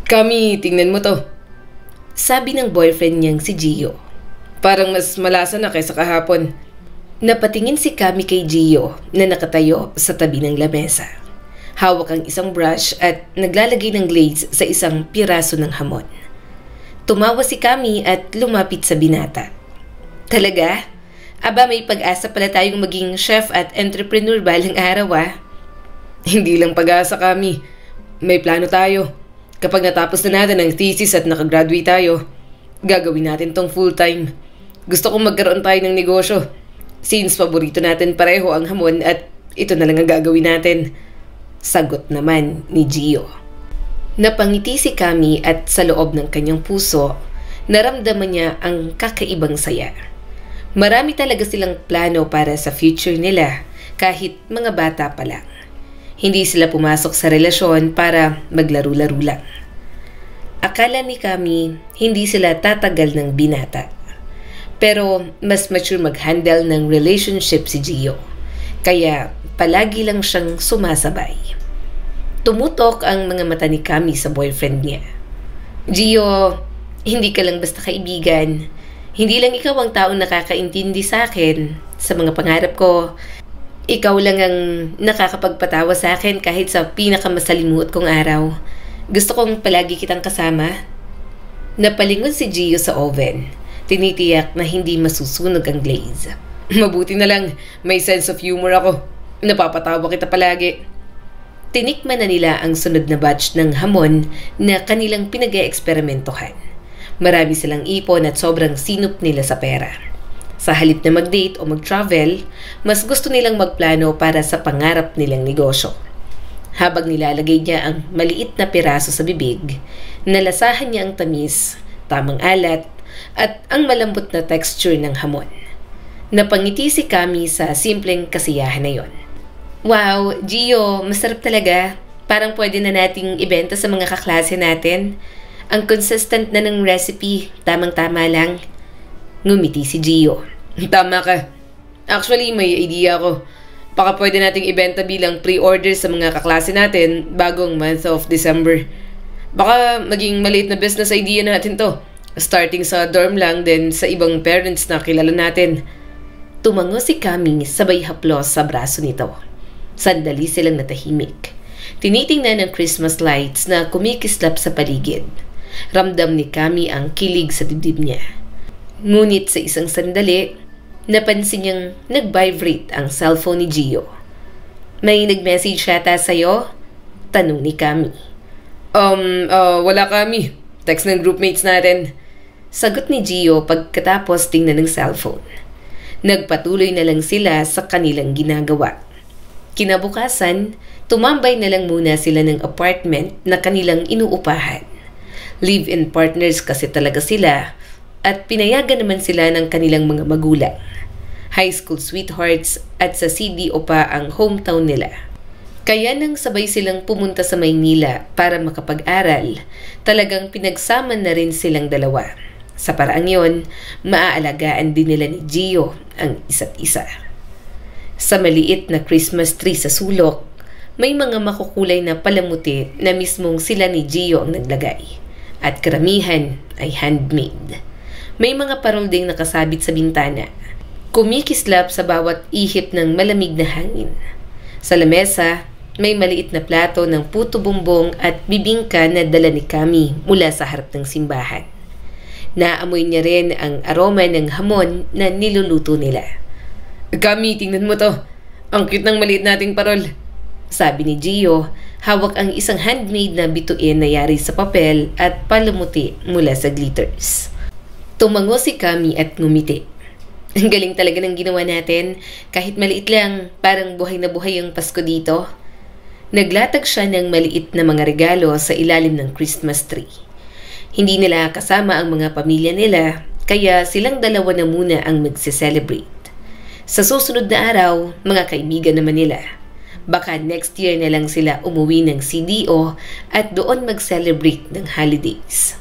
Kami, tingnan mo to. Sabi ng boyfriend niyang si Gio. Parang mas malasa na kaysa kahapon. Napatingin si Kami kay Gio na nakatayo sa tabi ng lamesa. Hawak ang isang brush at naglalagay ng glaze sa isang piraso ng hamon. Tumawa si Kami at lumapit sa binata. Talaga? Aba, may pag-asa pala tayong maging chef at entrepreneur balang araw ah. Hindi lang pag-asa, Kami. May plano tayo. Kapag natapos na natin ang thesis at nakagraduate tayo, gagawin natin tong full-time. Gusto kong magkaroon tayo ng negosyo. Since paborito natin pareho ang hamon at ito na lang ang gagawin natin. Sagot naman ni Gio. Napangiti si Kami at sa loob ng kanyang puso, naramdaman niya ang kakaibang saya. Marami talaga silang plano para sa future nila kahit mga bata pa lang. Hindi sila pumasok sa relasyon para maglaro-laro lang. Akala ni Kami, hindi sila tatagal ng binata. Pero mas mature mag-handle ng relationship si Gio. Kaya palagi lang siyang sumasabay. Tumutok ang mga mata ni Kami sa boyfriend niya. Gio, hindi ka lang basta kaibigan. Hindi lang ikaw ang taong nakakaintindi sa akin, sa mga pangarap ko. Ikaw lang ang nakakapagpatawa sa akin kahit sa pinakamasalimuot kong araw. Gusto kong palagi kitang kasama. Napalingon si Gio sa oven. Tinitiyak na hindi masusunog ang glaze. Mabuti na lang, may sense of humor ako. Napapatawa kita palagi. Tinikman na nila ang sunod na batch ng hamon na kanilang pinag-eeksperimentohan. Marami silang ipon at sobrang sinup nila sa pera. Sa halip na mag-date o mag-travel, mas gusto nilang magplano para sa pangarap nilang negosyo. Habang nilalagay niya ang maliit na piraso sa bibig, nalasahan niya ang tamis, tamang alat, at ang malambot na texture ng hamon. Napangiti si Kami sa simpleng kasiyahan na yon. Wow, Gio, masarap talaga. Parang pwede na nating ibenta sa mga kaklase natin. Ang consistent na ng recipe, tamang-tama lang. Ngumiti si Gio. Tama ka. Actually, may idea ko. Baka pwede nating ibenta bilang pre-order sa mga kaklase natin bagong month of December. Baka maging maliit na business idea natin to. Starting sa dorm lang, then sa ibang parents na kilala natin. Tumango si Kami sabay haplos sa braso nito. Sandali silang natahimik. Tinitingnan ang Christmas lights na kumikislap sa paligid. Ramdam ni Kami ang kilig sa dibdib niya. Ngunit sa isang sandali, napansin niyang nag-vibrate ang cellphone ni Gio. May nag-message yata sa'yo? Tanong ni Kami. Wala Kami. Text ng groupmates natin. Sagot ni Gio pagkatapos tingnan ng cellphone. Nagpatuloy na lang sila sa kanilang ginagawa. Kinabukasan, tumambay na lang muna sila ng apartment na kanilang inuupahan. Live-in partners kasi talaga sila at pinayagan naman sila ng kanilang mga magulang. High school sweethearts at sa CDO pa ang hometown nila. Kaya nang sabay silang pumunta sa Maynila para makapag-aral, talagang pinagsama na rin silang dalawa. Sa paraang yon, maaalagaan din nila ni Gio ang isa't isa. Sa maliit na Christmas tree sa sulok, may mga makukulay na palamuti na mismong sila ni Gio ang naglagay. At karamihan ay handmade. May mga parol ding nakasabit sa bintana. Kumikislap sa bawat ihip ng malamig na hangin. Sa lamesa, may maliit na plato ng puto bumbong at bibingka na dala ni Kami mula sa harap ng simbahan. Naamoy niya rin ang aroma ng hamon na niluluto nila. Kami, tingnan mo to. Ang cute ng maliit nating parol. Sabi ni Gio, hawak ang isang handmade na bituin na yari sa papel at palamuti mula sa glitters. Tumango si Kami at ngumiti. Ang galing talaga ng ginawa natin. Kahit maliit lang, parang buhay na buhay ang Pasko dito. Naglatag siya ng maliit na mga regalo sa ilalim ng Christmas tree. Hindi nila kasama ang mga pamilya nila, kaya silang dalawa na muna ang magse-celebrate. Sa susunod na araw, mga kaibigan naman nila. Baka next year na lang sila umuwi ng CDO at doon mag-celebrate ng holidays.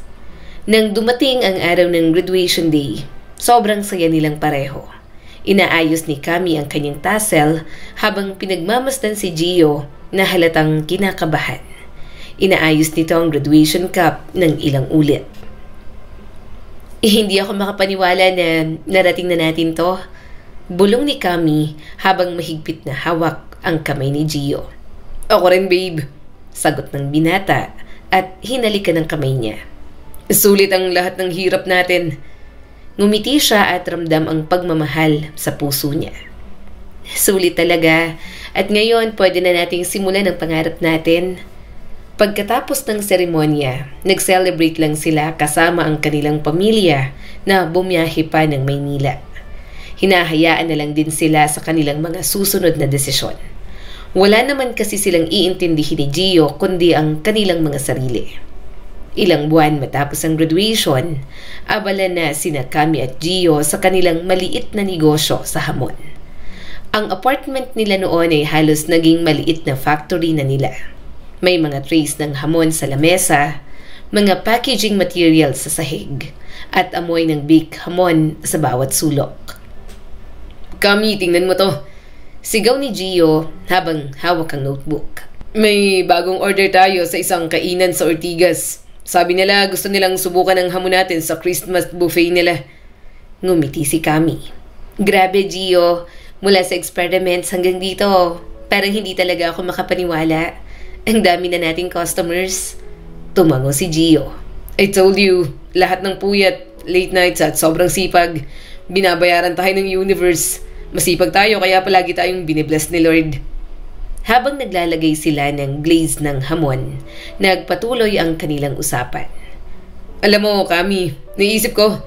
Nang dumating ang araw ng graduation day, sobrang saya nilang pareho. Inaayos ni Kami ang kanyang tassel habang pinagmamasdan si Gio na halatang kinakabahan. Inaayos nito ang graduation cup ng ilang ulit. Hindi ako makapaniwala na narating na natin to. Bulong ni Kami habang mahigpit na hawak ang kamay ni Gio. Ako rin, babe. Sagot ng binata at hinalikan ng kamay niya. Sulit ang lahat ng hirap natin. Ngumiti siya at ramdam ang pagmamahal sa puso niya. Sulit talaga at ngayon pwede na nating simulan ang pangarap natin. Pagkatapos ng seremonya, nag-celebrate lang sila kasama ang kanilang pamilya na bumiyahe pa ng Maynila. Hinahayaan na lang din sila sa kanilang mga susunod na desisyon. Wala naman kasi silang iintindihin ni Gio kundi ang kanilang mga sarili. Ilang buwan matapos ang graduation, abala na sina Kami at Gio sa kanilang maliit na negosyo sa Hamon. Ang apartment nila noon ay halos naging maliit na factory na nila. May mga trays ng hamon sa lamesa, mga packaging material sa sahig, at amoy ng baked hamon sa bawat sulok. Kami, tingnan mo to. Sigaw ni Gio habang hawak ang notebook. May bagong order tayo sa isang kainan sa Ortigas. Sabi nila gusto nilang subukan ang hamon natin sa Christmas buffet nila. Ngumiti si Kami. Grabe, Gio. Mula sa experiments hanggang dito, parang hindi talaga ako makapaniwala. Ang dami na nating customers. Tumango si Gio. I told you, lahat ng puyat, late nights at sobrang sipag. Binabayaran tayo ng universe. Masipag tayo kaya palagi tayong binibless ni Lord. Habang naglalagay sila ng glaze ng hamon, nagpatuloy ang kanilang usapan. Alam mo, Kami, naisip ko,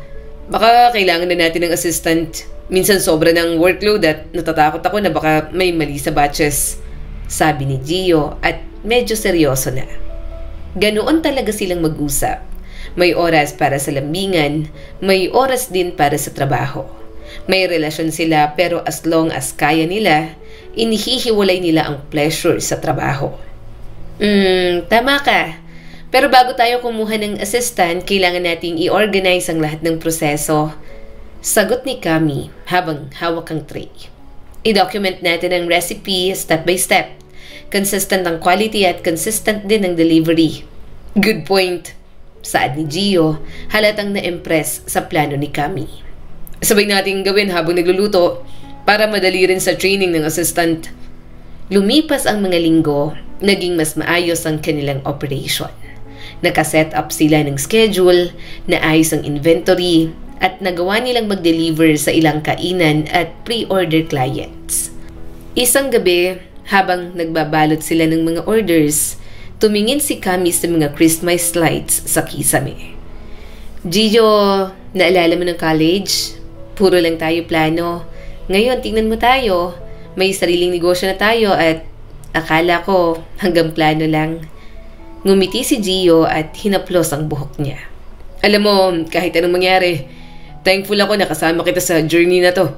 baka kailangan na natin ng assistant. Minsan sobra ng workload at natatakot ako na baka may mali sa batches. Sabi ni Gio at medyo seryoso na. Ganoon talaga silang mag-usap. May oras para sa lambingan, may oras din para sa trabaho. May relasyon sila pero as long as kaya nila, inihihiwalay nila ang pleasure sa trabaho. Tama ka. Pero bago tayo kumuha ng assistant, kailangan nating i-organize ang lahat ng proseso. Sagot ni Kami habang hawak ang tray. I-document natin ang recipe step by step. Consistent ang quality at consistent din ang delivery. Good point. Saad ni Gio, halatang na-impress sa plano ni Kami. Sabay nating gawin habang nagluluto para madali rin sa training ng assistant. Lumipas ang mga linggo, naging mas maayos ang kanilang operation. Nakaset up sila ng schedule, naayos ang inventory, at nagawa nilang mag-deliver sa ilang kainan at pre-order clients. Isang gabi, habang nagbabalot sila ng mga orders, tumingin si Kami sa mga Christmas lights sa kisame. Gio, naalala mo ng college? Puro lang tayo plano. Ngayon, tingnan mo tayo. May sariling negosyo na tayo at akala ko hanggang plano lang. Ngumiti si Gio at hinaplos ang buhok niya. Alam mo, kahit anong mangyari, thankful ako na kasama kita sa journey na to.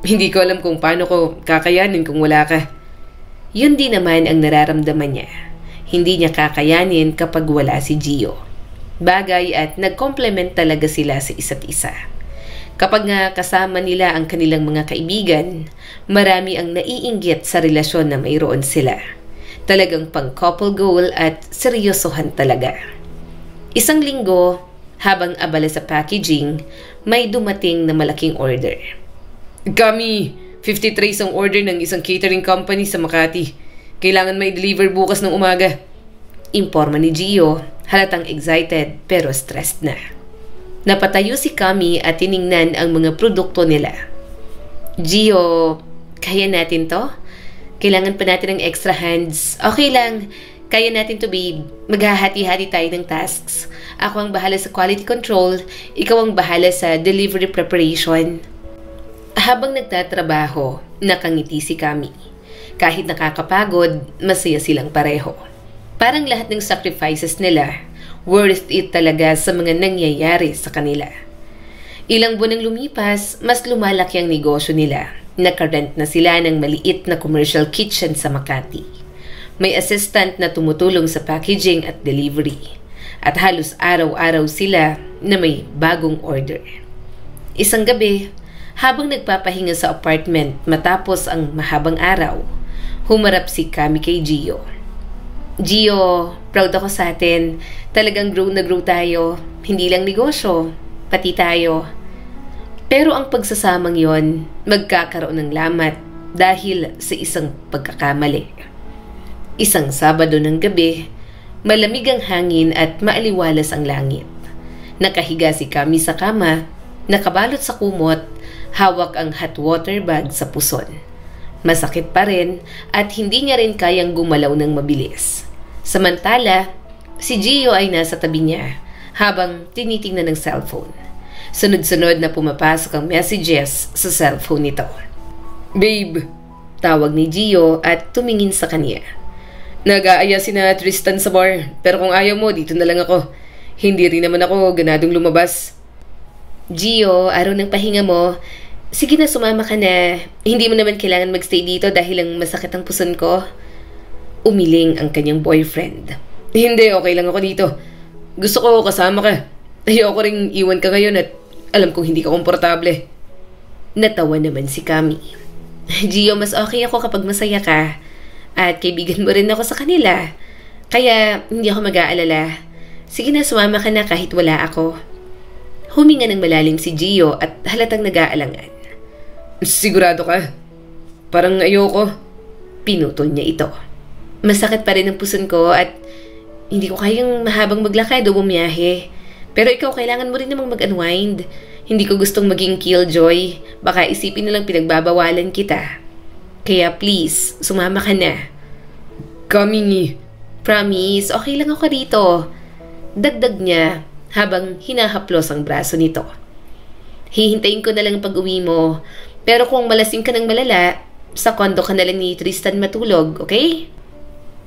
Hindi ko alam kung paano ko kakayanin kung wala ka. Yun din naman ang nararamdaman niya. Hindi niya kakayanin kapag wala si Gio. Bagay at nag-complement talaga sila sa isa't isa. Kapag nga kasama nila ang kanilang mga kaibigan, marami ang naiinggit sa relasyon na mayroon sila. Talagang pang-couple goal at seryosohan talaga. Isang linggo, habang abala sa packaging, may dumating na malaking order. Kami, 50 trays ang order ng isang catering company sa Makati. Kailangan may deliver bukas ng umaga. Imporma ni Gio, halatang excited pero stressed na. Napatayo si Kami at tiningnan ang mga produkto nila. Gio, kaya natin to? Kailangan pa natin ng extra hands. Okay lang, kaya natin to, babe. Maghahati-hati tayo ng tasks. Ako ang bahala sa quality control, ikaw ang bahala sa delivery preparation. Habang nagtatrabaho, nakangiti si Kami. Kahit nakakapagod, masaya silang pareho. Parang lahat ng sacrifices nila, worth it talaga sa mga nangyayari sa kanila. Ilang buwan ang lumipas, mas lumalaki ang negosyo nila. Nakarent na sila ng maliit na commercial kitchen sa Makati. May assistant na tumutulong sa packaging at delivery. At halos araw-araw sila na may bagong order. Isang gabi, habang nagpapahinga sa apartment matapos ang mahabang araw, humarap si Kami kay Gio. Gio, proud ako sa atin. Talagang grow na grow tayo. Hindi lang negosyo, pati tayo. Pero ang pagsasamang yon, magkakaroon ng lamat dahil sa isang pagkakamali. Isang Sabado ng gabi, malamig ang hangin at maaliwalas ang langit. Nakahiga si Kami sa kama, nakabalot sa kumot, hawak ang hot water bag sa puson. Masakit pa rin at hindi niya rin kayang gumalaw ng mabilis. Samantala, si Gio ay nasa tabi niya habang tinitingnan ng cellphone. Sunod-sunod na pumapasok ang messages sa cellphone nito. "Babe," tawag ni Gio at tumingin sa kanya. "Nag-aaya si na Tristan sa bar, pero kung ayaw mo, dito na lang ako. Hindi rin naman ako ganadong lumabas." "Gio, araw ng pahinga mo. Sige na, sumama ka na. Hindi mo naman kailangan magstay dito dahil lang masakit ang puson ko." Umiling ang kanyang boyfriend. "Hindi, okay lang ako dito. Gusto ko kasama ka. Ayoko ring iwan ka ngayon at alam kong hindi ka komportable." Natawa naman si Kami. "Gio, mas okay ako kapag masaya ka. At kaibigan mo rin ako sa kanila. Kaya hindi ako mag-aalala. Sige na, sumama ka na kahit wala ako." Huminga ng malalim si Gio at halatang nag-aalangan. "Sigurado ka? Parang ayoko." Pinutol niya ito. "Masakit pa rin ang puson ko at hindi ko kayang mahabang maglakad o bumiyahe. Pero ikaw, kailangan mo rin namang mag-unwind. Hindi ko gustong maging killjoy. Baka isipin nilang pinagbabawalan kita. Kaya please, sumama ka na." "Kami, promise, okay lang ako rito." Dagdag niya habang hinahaplos ang braso nito. "Hihintayin ko na lang ang pag-uwi mo. Pero kung malasing ka ng malala, sa kondo ka na lang ni Tristan matulog, okay?"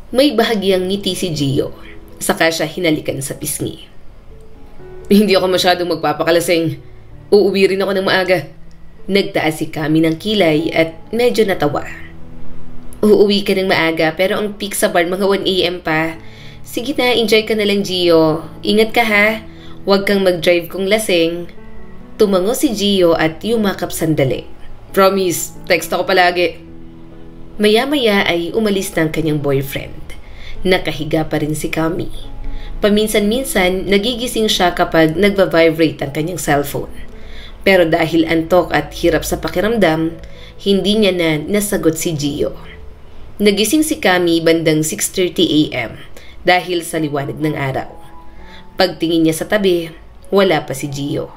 May bahagyang ngiti si Gio. Saka siya hinalikan sa pisngi. "Hindi ako masyadong magpapakalasing. Uuwi rin ako ng maaga." Nagtaas si Kami ng kilay at medyo natawa. "Uuwi ka ng maaga pero ang peak sa bar mga 1 AM pa. Sige na, enjoy ka na lang, Gio. Ingat ka ha. Huwag kang mag-drive kung lasing." Tumango si Gio at yumakap sandali. "Promise, text ako palagi." Maya-maya ay umalis na ang kanyang boyfriend. Nakahiga pa rin si Kami. Paminsan-minsan, nagigising siya kapag nagva-vibrate ang kanyang cellphone. Pero dahil antok at hirap sa pakiramdam, hindi niya na nasagot si Gio. Nagising si Kami bandang 6:30 AM dahil sa liwanag ng araw. Pagtingin niya sa tabi, wala pa si Gio.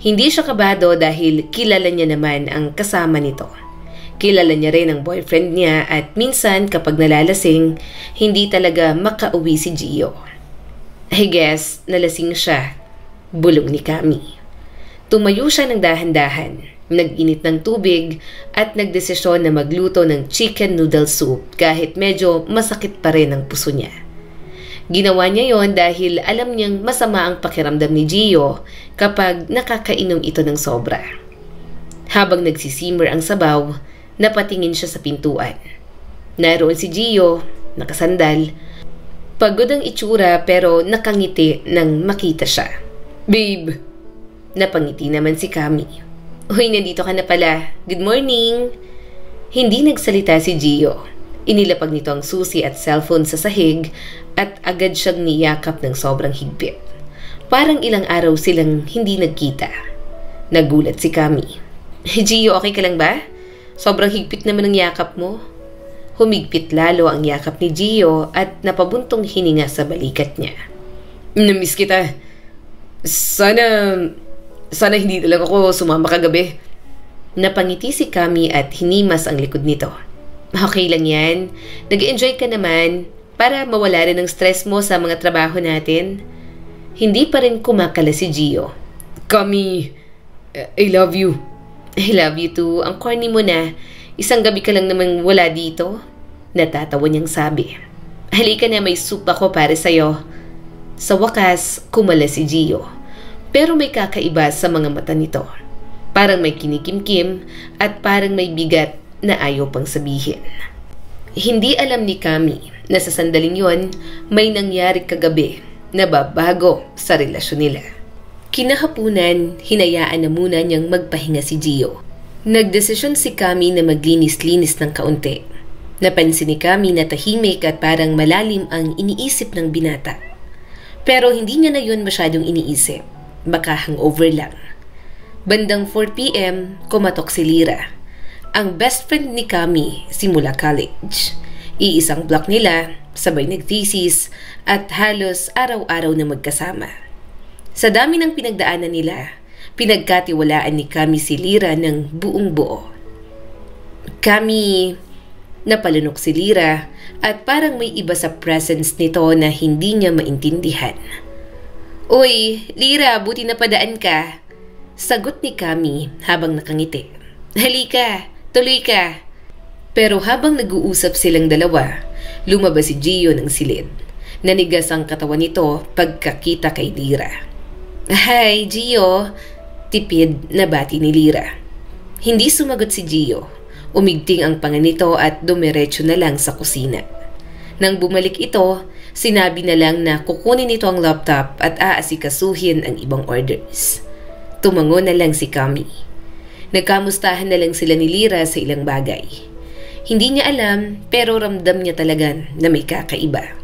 Hindi siya kabado dahil kilala niya naman ang kasama nito. Kilala niya rin ang boyfriend niya at minsan kapag nalalasing, hindi talaga makauwi si Gio. I guess, nalasing siya. Bulong ni Kami. Tumayo siya ng dahan-dahan, nag-init ng tubig at nagdesisyon na magluto ng chicken noodle soup kahit medyo masakit pa rin ang puso niya. Ginawa niya yon dahil alam niyang masama ang pakiramdam ni Gio kapag nakakainom ito ng sobra. Habang nagsisimmer ang sabaw, napatingin siya sa pintuan. Naroon si Gio, nakasandal. Pagod ang itsura pero nakangiti nang makita siya. "Babe!" Napangiti naman si Kami. "Uy, nandito ka na pala. Good morning!" Hindi nagsalita si Gio. Inilapag nito ang susi at cellphone sa sahig at agad siyang niyakap ng sobrang higpit. Parang ilang araw silang hindi nagkita. Nagulat si Kami. "Gio, okay ka lang ba? Sobrang higpit naman ang yakap mo." Humigpit lalo ang yakap ni Gio at napabuntong hininga sa balikat niya. "Namiss kita. Sana hindi talaga ako sumama kagabi." Napangiti si Kami at hinimas ang likod nito. "Okay lang yan. Nag-enjoy ka naman para mawala rin ang stress mo sa mga trabaho natin." Hindi pa rin kumakala si Gio. "Kami, I love you." "I love you too. Ang corny mo na. Isang gabi ka lang namang wala dito." Natatawa niyang sabi. "Halika na, may soup ako para sa'yo." Sa wakas, kumala si Gio. Pero may kakaiba sa mga mata nito. Parang may kinikimkim at parang may bigat na ayaw pang sabihin. Hindi alam ni Kami na sa sandaling yon may nangyari kagabi na babago sa relasyon nila. Kinahapunan, hinayaan na muna niyang magpahinga si Gio. Nagdesisyon si Kami na maglinis-linis ng kaunti. Napansin ni Kami na tahimik at parang malalim ang iniisip ng binata. Pero hindi niya na yun masyadong iniisip. Baka hangover lang. Bandang 4 p.m, kumatok si Lyra. Ang best friend ni Kami simula college. Iisang block nila, sabay nag-thesis at halos araw-araw na magkasama. Sa dami ng pinagdaanan nila, pinagkatiwalaan ni Kami si Lyra ng buong buo. Kami, napalunok si Lyra at parang may iba sa presence nito na hindi niya maintindihan. "Uy, Lyra, buti na padaan ka." Sagot ni Kami habang nakangiti. "Halika, tuloy ka." Pero habang nag-uusap silang dalawa, lumabas si Gio ng silid. Nanigas ang katawan nito pagkakita kay Lyra. "Hi, Gio," tipid na bati ni Lyra. Hindi sumagot si Gio. Umigting ang panga nito at dumiretso na lang sa kusina. Nang bumalik ito, sinabi na lang na kukunin nito ang laptop at aasikasuhin ang ibang orders. Tumango na lang si Kami. Nagkamustahan na lang sila ni Lyra sa ilang bagay. Hindi niya alam pero ramdam niya talaga na may kakaiba.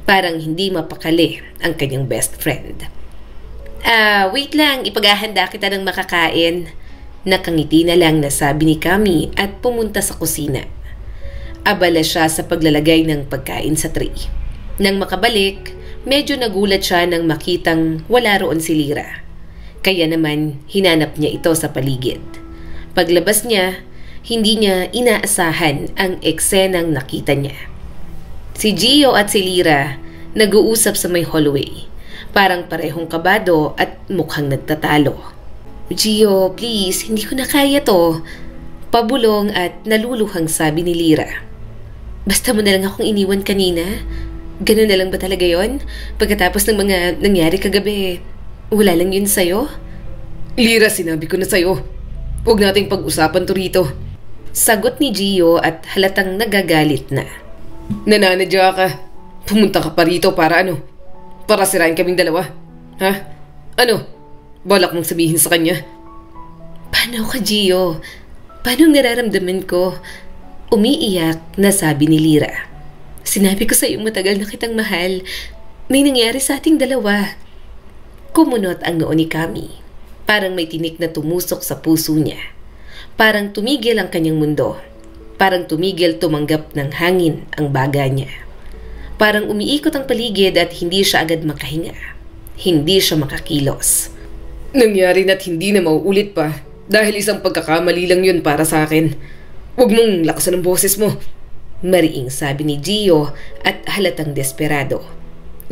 Parang hindi mapakali ang kanyang best friend. Wait lang, ipaghahanda kita ng makakain." Nakangiti na lang na sabi ni Kami at pumunta sa kusina. Abala siya sa paglalagay ng pagkain sa tray. Nang makabalik, medyo nagulat siya nang makitang wala roon si Lyra. Kaya naman hinanap niya ito sa paligid. Paglabas niya, hindi niya inaasahan ang eksenang nakita niya. Si Gio at si Lyra nag-uusap sa may hallway. Parang parehong kabado at mukhang nagtatalo. "Gio, please, hindi ko na kaya to." Pabulong at naluluhang sabi ni Lyra. "Basta mo na lang akong iniwan kanina. Ganun na lang ba talaga yon? Pagkatapos ng mga nangyari kagabi, wala lang yun sa'yo?" "Lyra, sinabi ko na sa'yo. Huwag nating pag-usapan to rito." Sagot ni Gio at halatang nagagalit na. "Nananadya ka. Pumunta ka pa rito para ano? Para sirain kaming dalawa? Ha? Ano? Balak mong sabihin sa kanya?" "Paano ka, Gio? Paano nararamdaman ko?" Umiiyak na sabi ni Lyra. "Sinabi ko sa iyo matagal na kitang mahal. May nangyari sa ating dalawa." Kumunot ang noo ni Kami. Parang may tinik na tumusok sa puso niya. Parang tumigil ang kanyang mundo. Parang tumigil tumanggap ng hangin ang baga niya. Parang umiikot ang paligid at hindi siya agad makahinga. Hindi siya makakilos. "Nangyari na't hindi na mauulit pa dahil isang pagkakamali lang yun para sa akin. Huwag mong lakasan ang boses mo." Mariing sabi ni Gio at halatang desperado.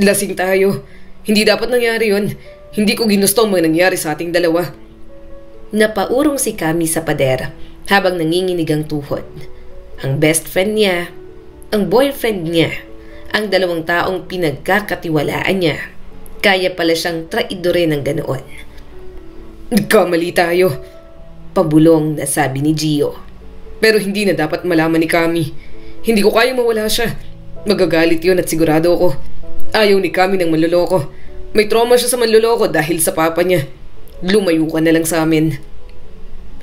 "Lasing tayo. Hindi dapat nangyari yun. Hindi ko ginusto ang mga nangyari sa ating dalawa." Napaurong si Kami sa pader habang nanginginig ang tuhod. Ang best friend niya, ang boyfriend niya, ang dalawang taong pinagkakatiwalaan niya. Kaya pala siyang traidorin ng ganoon. "Nagkamali tayo," pabulong na sabi ni Gio. "Pero hindi na dapat malaman ni Kami. Hindi ko kayang mawala siya. Magagalit yun at sigurado ako. Ayaw ni Kami ng manloloko. May trauma siya sa manloloko dahil sa papa niya. Lumayo ka na lang sa amin."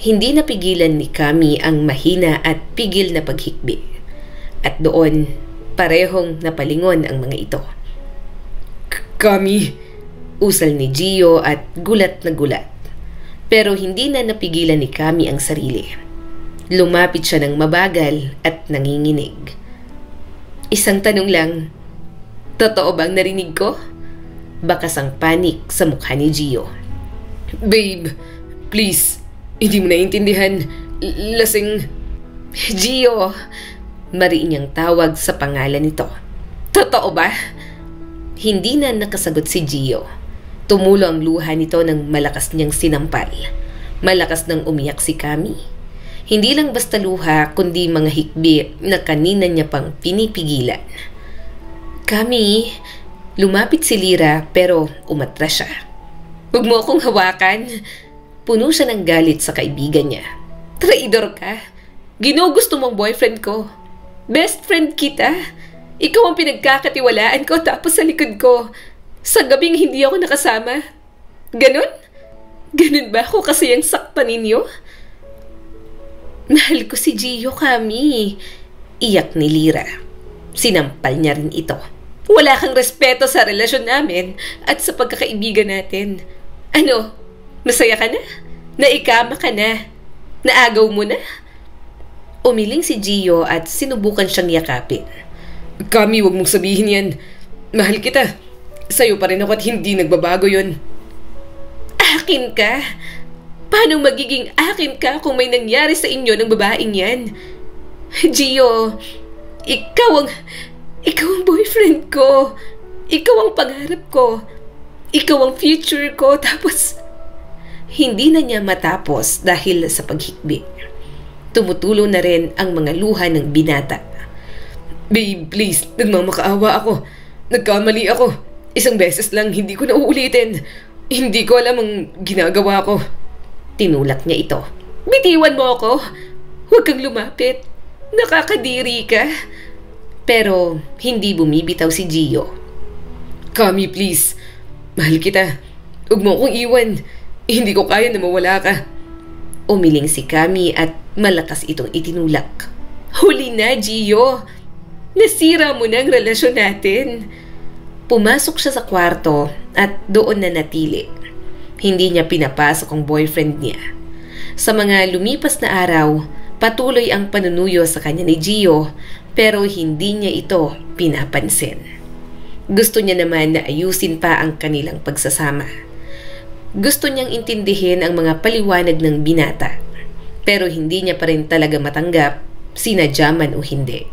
Hindi napigilan ni Kami ang mahina at pigil na paghikbi. At doon, parehong napalingon ang mga ito. "Kami," usal ni Gio at gulat na gulat. Pero hindi na napigilan ni Kami ang sarili. Lumapit siya ng mabagal at nanginginig. "Isang tanong lang, totoo bang narinig ko?" Bakas ang panik sa mukha ni Gio. "Babe, please, hindi mo naiintindihan. Lasing..." "Gio," mariin niyang tawag sa pangalan nito. "Totoo ba?" Hindi na nakasagot si Gio. Tumulo ang luha nito ng malakas niyang sinampal. Malakas nang umiyak si Kami. Hindi lang basta luha, kundi mga hikbi na kanina niya pang pinipigilan. "Kami," lumapit si Lyra pero umatras siya. "Huwag mo akong hawakan." Puno siya ng galit sa kaibigan niya. "Traidor ka. Ginugusto mong boyfriend ko. Best friend kita. Ikaw ang pinagkakatiwalaan ko tapos sa likod ko. Sa gabing hindi ako nakasama. Ganon? Ganon ba ako kasi ang saktan ninyo?" "Mahal ko si Gio, Kami." iyak ni Lyra. Sinampal niya rin ito. Wala kang respeto sa relasyon namin at sa pagkakaibigan natin. Ano? Masaya ka na? Naikama ka na? Naagaw mo na? Umiling si Gio at sinubukan siyang yakapin. Kami, wag mong sabihin yan. Mahal kita. Sa'yo pa rin ako at hindi nagbabago yon. Akin ka? Paano magiging akin ka kung may nangyari sa inyo ng babaeng yan? Gio, ikaw ang boyfriend ko. Ikaw ang pangarap ko. Ikaw ang future ko. Tapos, hindi na niya matapos dahil sa paghikbi. Tumutulo na rin ang mga luha ng binata. Babe, please, nagmamakaawa ako. Nagkamali ako. Isang beses lang, hindi ko na uulitin. Hindi ko alam ang ginagawa ko. Tinulak niya ito. Bitiwan mo ako. Huwag kang lumapit. Nakakadiri ka. Pero hindi bumibitaw si Gio. Kami, please. Mahal kita. Huwag mo akong iwan. Hindi ko kaya na mawala ka. Umiling si Kami at malakas itong itinulak. Huli na, Gio. Nasira mo na ang relasyon natin. Pumasok siya sa kwarto at doon na natili. Hindi niya pinapasok ang boyfriend niya. Sa mga lumipas na araw, patuloy ang panunuyo sa kanya ni Gio pero hindi niya ito pinapansin. Gusto niya naman na ayusin pa ang kanilang pagsasama. Gusto niyang intindihin ang mga paliwanag ng binata pero hindi niya pa rin talaga matanggap sinadya man o hindi.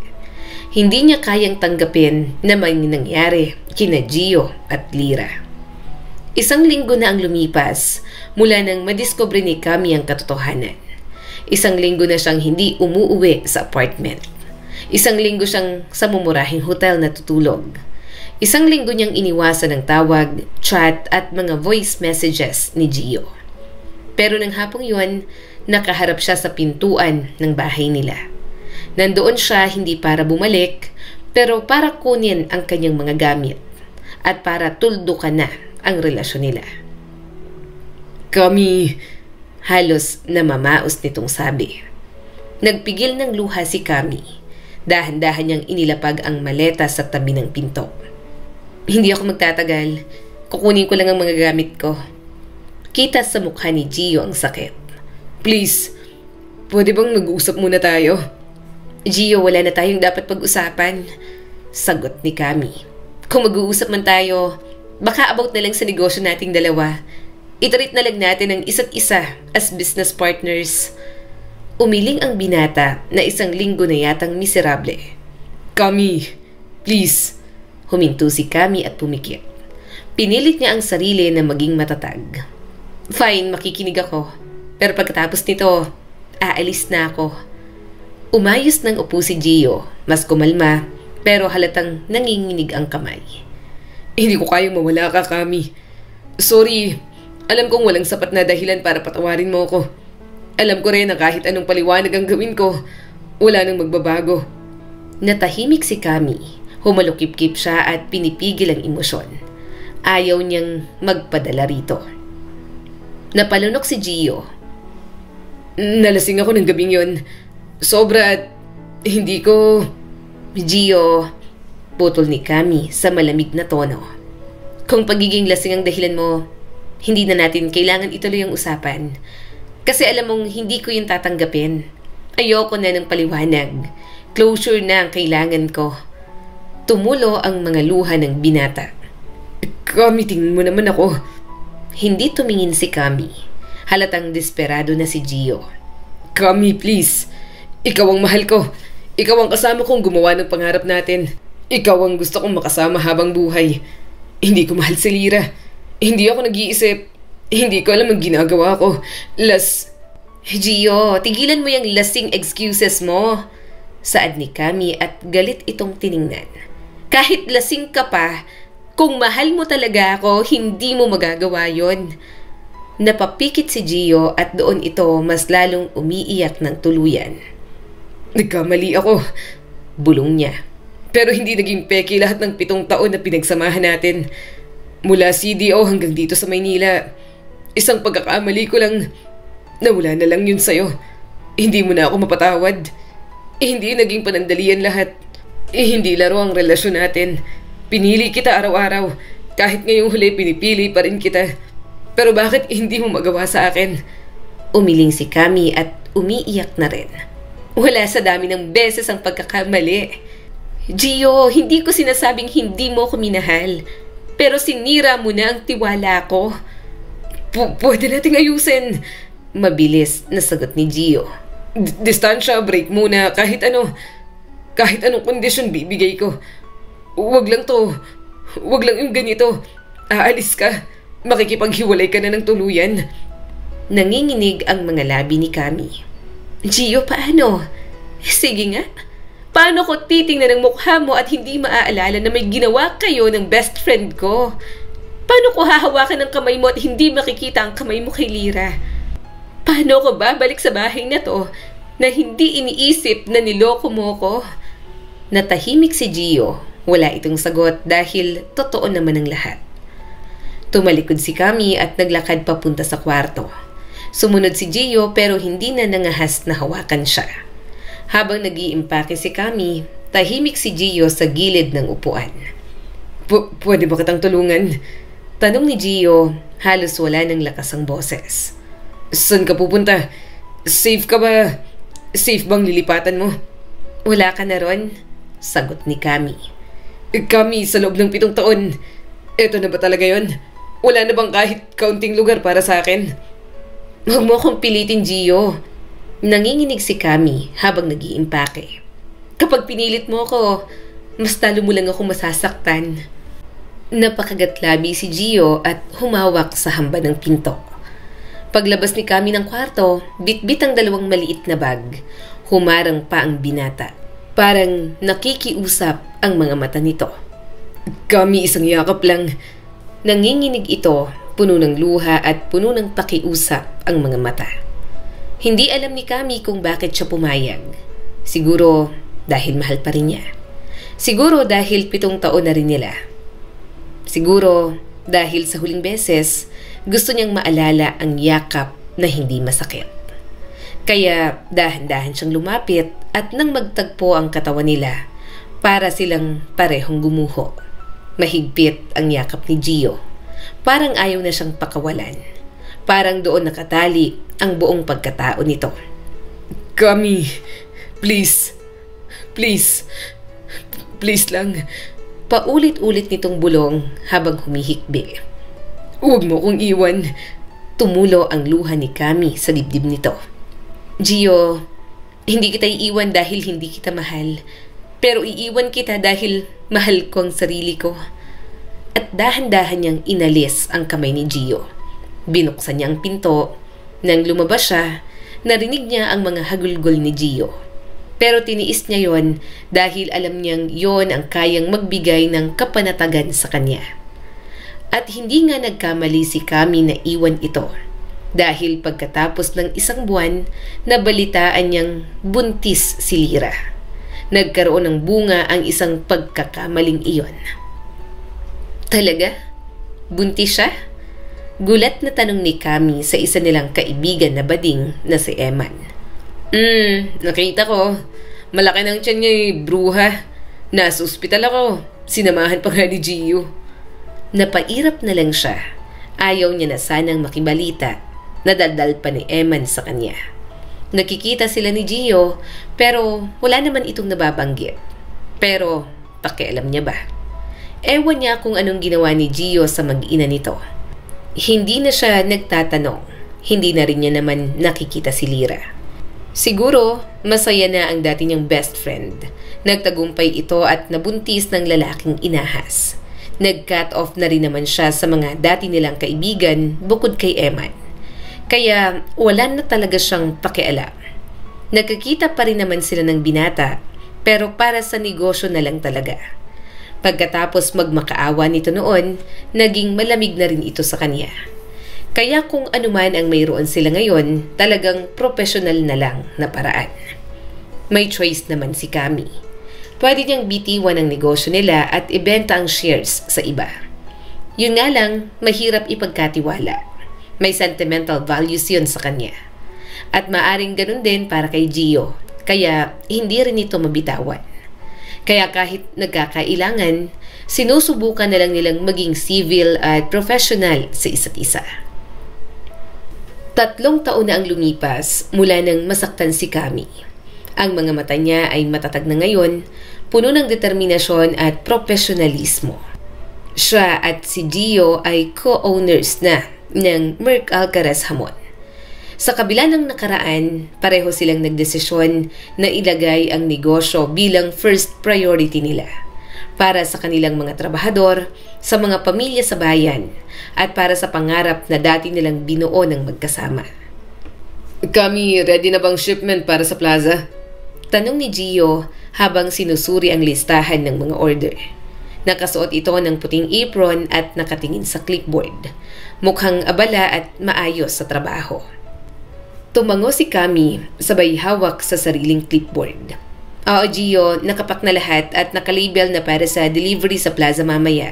Hindi niya kayang tanggapin na may nangyari kina Gio at Lyra. Isang linggo na ang lumipas mula nang madiskubre ni Kami ang katotohanan. Isang linggo na siyang hindi umuuwi sa apartment. Isang linggo siyang sa mumurahing hotel na tutulog. Isang linggo niyang iniwasan ang tawag, chat at mga voice messages ni Gio. Pero nang hapong yun, nakaharap siya sa pintuan ng bahay nila. Nandoon siya hindi para bumalik, pero para kunin ang kanyang mga gamit at para tuldukan na ang relasyon nila. Kami, halos namamaos nitong sabi. Nagpigil ng luha si Kami. Dahan-dahan niyang inilapag ang maleta sa tabi ng pinto. Hindi ako magtatagal. Kukunin ko lang ang mga gamit ko. Kita sa mukha ni Gio ang sakit. Please, pwede bang nag-uusap muna tayo? Gio, wala na tayong dapat pag-usapan. Sagot ni Kami. Kung mag-uusap man tayo, baka about na lang sa negosyo nating dalawa. Itarit na lang natin ang isa't isa as business partners. Umiling ang binata na isang linggo na yatang miserable. Kami, please. Huminto si Kami at pumikit. Pinilit niya ang sarili na maging matatag. Fine, makikinig ako. Pero pagkatapos nito, aalis na ako. Umayos ng upo si Gio, mas kumalma, pero halatang nanginginig ang kamay. Hindi ko kayang mawala ka, Kami. Sorry, alam kong walang sapat na dahilan para patawarin mo ako. Alam ko rin na kahit anong paliwanag ang gawin ko, wala nang magbabago. Natahimik si Kami, humalukip-kip siya at pinipigil ang emosyon. Ayaw niyang magpadala rito. Napalunok si Gio. Nalasing ako ng gabing yon. Sobra at hindi ko... Gio, putol ni Kami sa malamig na tono. Kung pagiging lasing ang dahilan mo, hindi na natin kailangan ituloy ang usapan. Kasi alam mong hindi ko yung tatanggapin. Ayoko na ng paliwanag. Closure na ang kailangan ko. Tumulo ang mga luha ng binata. Kami, tingin mo naman ako. Hindi tumingin si Kami. Halatang desperado na si Gio. Kami, please. Ikaw ang mahal ko. Ikaw ang kasama kong gumawa ng pangarap natin. Ikaw ang gusto kong makasama habang buhay. Hindi ko mahal si Lyra. Hindi ako nag-iisip. Hindi ko alam ang ginagawa ko. Gio, tigilan mo yung lasing excuses mo. Saad ni Kami at galit itong tiningnan. Kahit lasing ka pa, kung mahal mo talaga ako, hindi mo magagawa yon. Napapikit si Gio at doon ito mas lalong umiiyak ng tuluyan. Nagkamali ako, bulong niya. Pero hindi naging peki lahat ng 7 taon na pinagsamahan natin. Mula CDO hanggang dito sa Maynila. Isang pagkakamali ko lang, nawala na lang yun sa'yo. Hindi mo na ako mapatawad. Hindi naging panandalian lahat. Hindi laro ang relasyon natin. Pinili kita araw-araw. Kahit ngayong huli pinipili pa rin kita. Pero bakit hindi mo magawa sa akin? Umiling si Kami at umiiyak na rin. Wala sa dami ng beses ang pagkakamali. Gio, hindi ko sinasabing hindi mo ko minahal. Pero sinira mo na ang tiwala ko. Pwede nating ayusin. Mabilis na sagot ni Gio. Distansya, break muna. Kahit anong kondisyon bibigay ko. Wag lang to. Wag lang yung ganito. Aalis ka. Makikipaghiwalay ka na ng tuluyan. Nanginginig ang mga labi ni Kami. Gio, paano? Sige nga. Paano ko titingnan ang mukha mo at hindi maaalala na may ginawa kayo ng best friend ko? Paano ko hahawakan ng kamay mo at hindi makikita ang kamay mo kay Lyra? Paano ko ba balik sa bahay na to na hindi iniisip na niloko mo ko? Natahimik si Gio. Wala itong sagot dahil totoo naman ang lahat. Tumalikod si Kami at naglakad papunta sa kwarto. Sumunod si Gio pero hindi na nangahas na hawakan siya. Habang nag-iimpake si Kami, tahimik si Gio sa gilid ng upuan. Pwede ba kitang tulungan? Tanong ni Gio, halos wala ng lakas ang boses. Saan ka pupunta? Safe ka ba? Safe bang lilipatan mo? Wala ka na ron? Sagot ni Kami. Kami, sa loob ng 7 taon. Eto na ba talaga yon? Wala na bang kahit kaunting lugar para sa akin? Huwag mo akong pilitin, Gio. Nanginginig si Kami habang nag-iimpake. Kapag pinilit mo ako, mas talo mo lang ako masasaktan. Napakagatlabi si Gio at humawak sa hamba ng pinto. Paglabas ni Kami ng kwarto, bitbit ang 2 maliit na bag. Humarang pa ang binata. Parang nakikiusap ang mga mata nito. Kami, isang yakap lang. Nanginginig ito, puno ng luha at puno ng pakiusap ang mga mata. Hindi alam ni Kami kung bakit siya pumayag. Siguro dahil mahal pa rin niya. Siguro dahil 7 taon na rin nila. Siguro dahil sa huling beses, gusto niyang maalala ang yakap na hindi masakit. Kaya dahan-dahan siyang lumapit at nang magtagpo ang katawan nila, para silang parehong gumuho. Mahigpit ang yakap ni Gio. Parang ayaw na siyang pakawalan. Parang doon nakatali ang buong pagkatao nito. Kami, please. Please. Please lang. Paulit-ulit nitong bulong habang humihikbi. Huwag mo kong iwan. Tumulo ang luha ni Kami sa dibdib nito. Gio, hindi kita iiwan dahil hindi kita mahal. Pero iiwan kita dahil mahal ko ang sarili ko. At dahan-dahan niyang inalis ang kamay ni Gio. Binuksan niya ang pinto. Nang lumabas siya, narinig niya ang mga hagulgol ni Gio. Pero tiniis niya yon dahil alam niyang yon ang kayang magbigay ng kapanatagan sa kanya. At hindi nga nagkamali si Kami na iwan ito. Dahil pagkatapos ng 1 buwan, nabalitaan niyang buntis si Lyra. Nagkaroon ng bunga ang isang pagkakamaling iyon. Talaga? Buntis siya? Gulat na tanong ni Kami sa isa nilang kaibigan na bading na si Eman. Nakita ko. Malaki ng tiyan niya bruha. Nasa ospital ako. Sinamahan pa nga ni Gio. Napairap na lang siya. Ayaw niya na sanang makibalita. Nadaldal pa ni Eman sa kanya. Nakikita sila ni Gio pero wala naman itong nababanggit. Pero pakialam niya ba? Ewan niya kung anong ginawa ni Gio sa mag-ina nito. Hindi na siya nagtatanong. Hindi na rin niya naman nakikita si Lyra. Siguro masaya na ang dati niyang best friend. Nagtagumpay ito at nabuntis ng lalaking inahas. Nag-cut off na rin naman siya sa mga dati nilang kaibigan bukod kay Eman. Kaya wala na talaga siyang pakialam. Nagkikita pa rin naman sila ng binata pero para sa negosyo na lang talaga. Pagkatapos magmakaawa nito noon, naging malamig na rin ito sa kanya. Kaya kung anuman ang mayroon sila ngayon, talagang professional na lang na paraan. May choice naman si Kami. Pwede niyang bitiwan ang negosyo nila at ibenta ang shares sa iba. Yun nga lang, mahirap ipagkatiwala. May sentimental values yun sa kanya. At maaring ganun din para kay Gio. kaya hindi rin ito mabitawan. Kaya kahit nagkakailangan, sinusubukan na lang nilang maging civil at professional sa isa't isa. 3 taon na ang lumipas mula nang masaktan si Kami. Ang mga mata niya ay matatag na ngayon, puno ng determinasyon at profesionalismo. Siya at si Gio ay co-owners na ng Merc Alcaraz Hamon. Sa kabila ng nakaraan, pareho silang nagdesisyon na ilagay ang negosyo bilang first priority nila para sa kanilang mga trabahador, sa mga pamilya sa bayan, at para sa pangarap na dati nilang binuo ng magkasama. Kami, ready na bang shipment para sa plaza? Tanong ni Gio habang sinusuri ang listahan ng mga order. Nakasuot ito ng puting apron at nakatingin sa clipboard. Mukhang abala at maayos sa trabaho. Tumango si Kami, sabay hawak sa sariling clipboard. Oo, Gio, nakapak na lahat at nakalabel na para sa delivery sa plaza mamaya.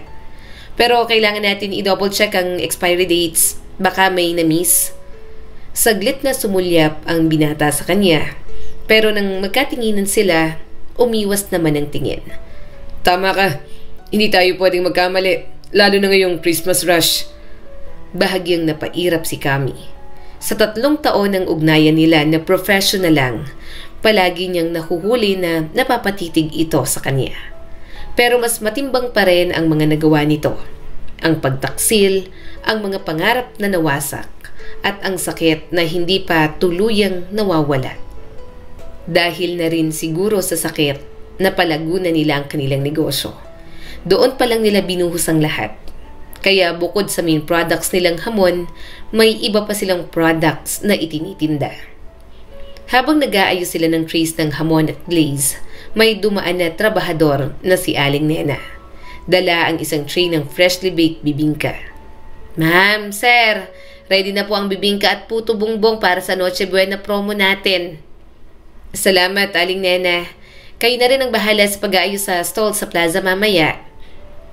Pero kailangan natin i-double check ang expiry dates. Baka may na-miss. Saglit na sumulyap ang binata sa kanya. Pero nang magkatinginan sila, umiwas naman ang tingin. Tama ka. Hindi tayo pwedeng magkamali, lalo na ngayong Christmas rush. Bahagyang napairap si Kami. Sa 3 taon ng ugnayan nila na professional lang, palagi niyang nahuhuli na napapatitig ito sa kanya. Pero mas matimbang pa rin ang mga nagawa nito. Ang pagtaksil, ang mga pangarap na nawasak, at ang sakit na hindi pa tuluyang nawawala. Dahil na rin siguro sa sakit, napalago na nila ang kanilang negosyo. Doon pa lang nila binuhos ang lahat. Kaya bukod sa main products nilang hamon, may iba pa silang products na itinitinda. Habang nag-aayos sila ng trays ng hamon at glaze, may dumaan na trabahador na si Aling Nena. Dala ang isang tray ng freshly baked bibingka. Ma'am, sir, ready na po ang bibingka at puto bongbong para sa Noche Buena promo natin. Salamat, Aling Nena. Kayo na rin ang bahala sa pag-aayos sa stall sa plaza mamaya.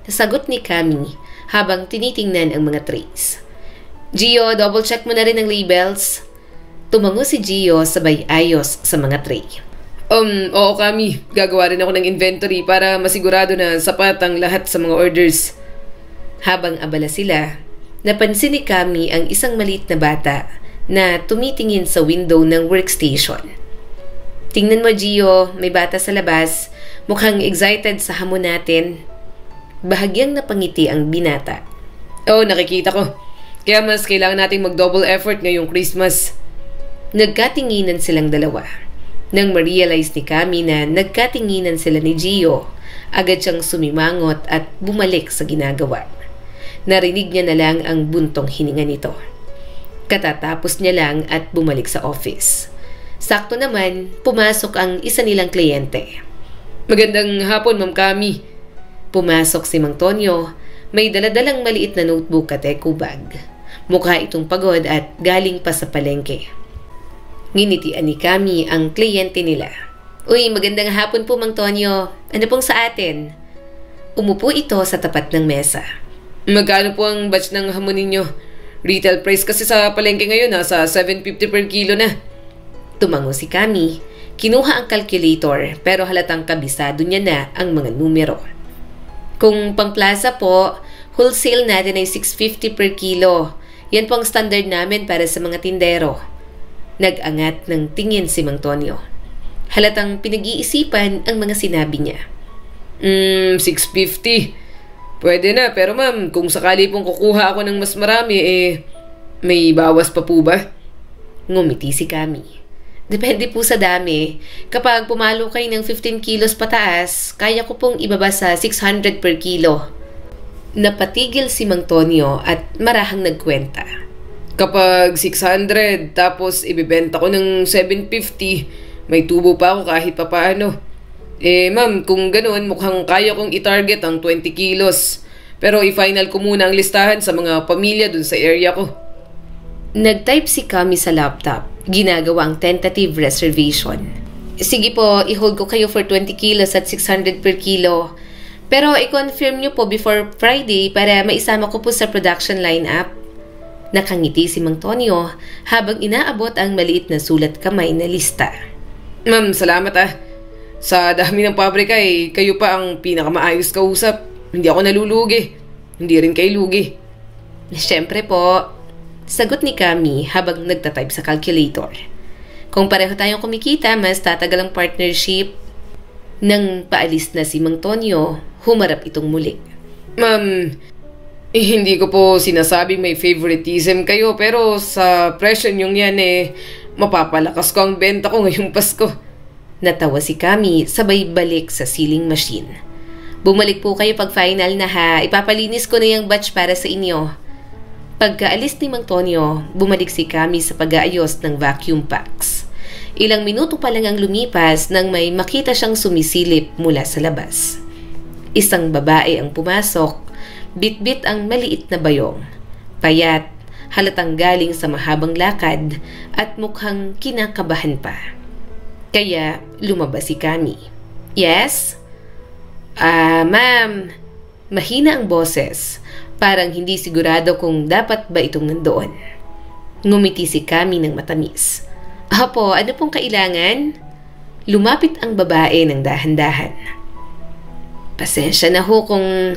Sagot ni Kami habang tinitingnan ang mga trays. Gio, double check mo na rin ang labels. Tumango si Gio sabay ayos sa mga tray. Oo Kami, gagawa rin ako ng inventory para masigurado na sapat ang lahat sa mga orders. Habang abala sila, napansin ni Kami ang isang maliit na bata na tumitingin sa window ng workstation. Tingnan mo Gio, may bata sa labas, mukhang excited sa hamon natin. Bahagyang napangiti ang binata. Nakikita ko. Kaya mas kailangan nating mag-double effort ngayong Christmas. Nagkatinginan silang dalawa. Nang ma-realize ni Kami na nagkatinginan sila ni Gio, agad siyang sumimangot at bumalik sa ginagawa. Narinig niya na lang ang buntong hininga nito. Katatapos niya lang at bumalik sa office. Sakto naman, pumasok ang isa nilang kliyente. Magandang hapon, Ma'am Kami. Pumasok si Mang Tonyo, may daladalang maliit na notebook at eco bag. Mukha itong pagod at galing pa sa palengke. Nginitian ni Kami ang kliyente nila. Uy, magandang hapon po Mang Tonyo. Ano pong sa atin? Umupo ito sa tapat ng mesa. Magkano po ang batch ng hamon ninyo? Retail price kasi sa palengke ngayon nasa 750 per kilo na. Tumango si Kami. Kinuha ang calculator pero halatang kabisado niya na ang mga numero. Kung pang plaza po, wholesale natin ay 650 per kilo. Yan po ang standard namin para sa mga tindero. Nag-angat ng tingin si Mang Tonyo. Halatang pinag-iisipan ang mga sinabi niya. 650. Pwede na, pero ma'am, kung sakali pong kukuha ako ng mas marami, may bawas pa po ba? Ngumiti si Kami. Depende po sa dami. Kapag pumalo kayo ng 15 kilos pataas, kaya ko pong ibaba sa 600 per kilo. Napatigil si Mang Tonyo at marahang nagkwenta. Kapag 600 tapos ibibenta ko ng 750, may tubo pa ako kahit papaano. Ma'am, kung ganoon mukhang kaya kong i-target ang 20 kilos. Pero i-final ko muna ang listahan sa mga pamilya dun sa area ko. Nag-type si Kami sa laptop. Ginagawa ang tentative reservation. Sige po, i-hold ko kayo for 20 kilos at 600 per kilo. Pero i-confirm nyo po before Friday para maisama ko po sa production line-up. Nakangiti si Mang Tonyo habang inaabot ang maliit na sulat kamay na lista. Ma'am, salamat ah. Sa dami ng pabrika kayo pa ang pinakamaayos kausap. Hindi ako nalulugi. Hindi rin kayo lugi. Siyempre po, sagot ni Kami habang nagtatype sa calculator. Kung pareho tayong kumikita, mas tatagal ang partnership. Nang paalis na si Mang Tonyo, humarap itong muli. Ma'am, hindi ko po sinasabing may favoritism kayo pero sa presyo nyong yan mapapalakas ko ang benta ko ngayong Pasko. Natawa si Kami sabay balik sa sealing machine. Bumalik po kayo pag final na ha. Ipapalinis ko na yung batch para sa inyo. Pagkaalis ni Mang Tonyo, bumalik si Kami sa pag-aayos ng vacuum packs. Ilang minuto pa lang ang lumipas nang may makita siyang sumisilip mula sa labas. Isang babae ang pumasok, bitbit ang maliit na bayong. Payat, halatang galing sa mahabang lakad at mukhang kinakabahan pa. Kaya lumabas si Kami. Yes? Ma'am. Mahina ang boses, parang hindi sigurado kung dapat ba itong nandoon. Ngumiti si Kami ng matamis. Apo, ano pong kailangan? Lumapit ang babae ng dahan-dahan. Pasensya na ho kung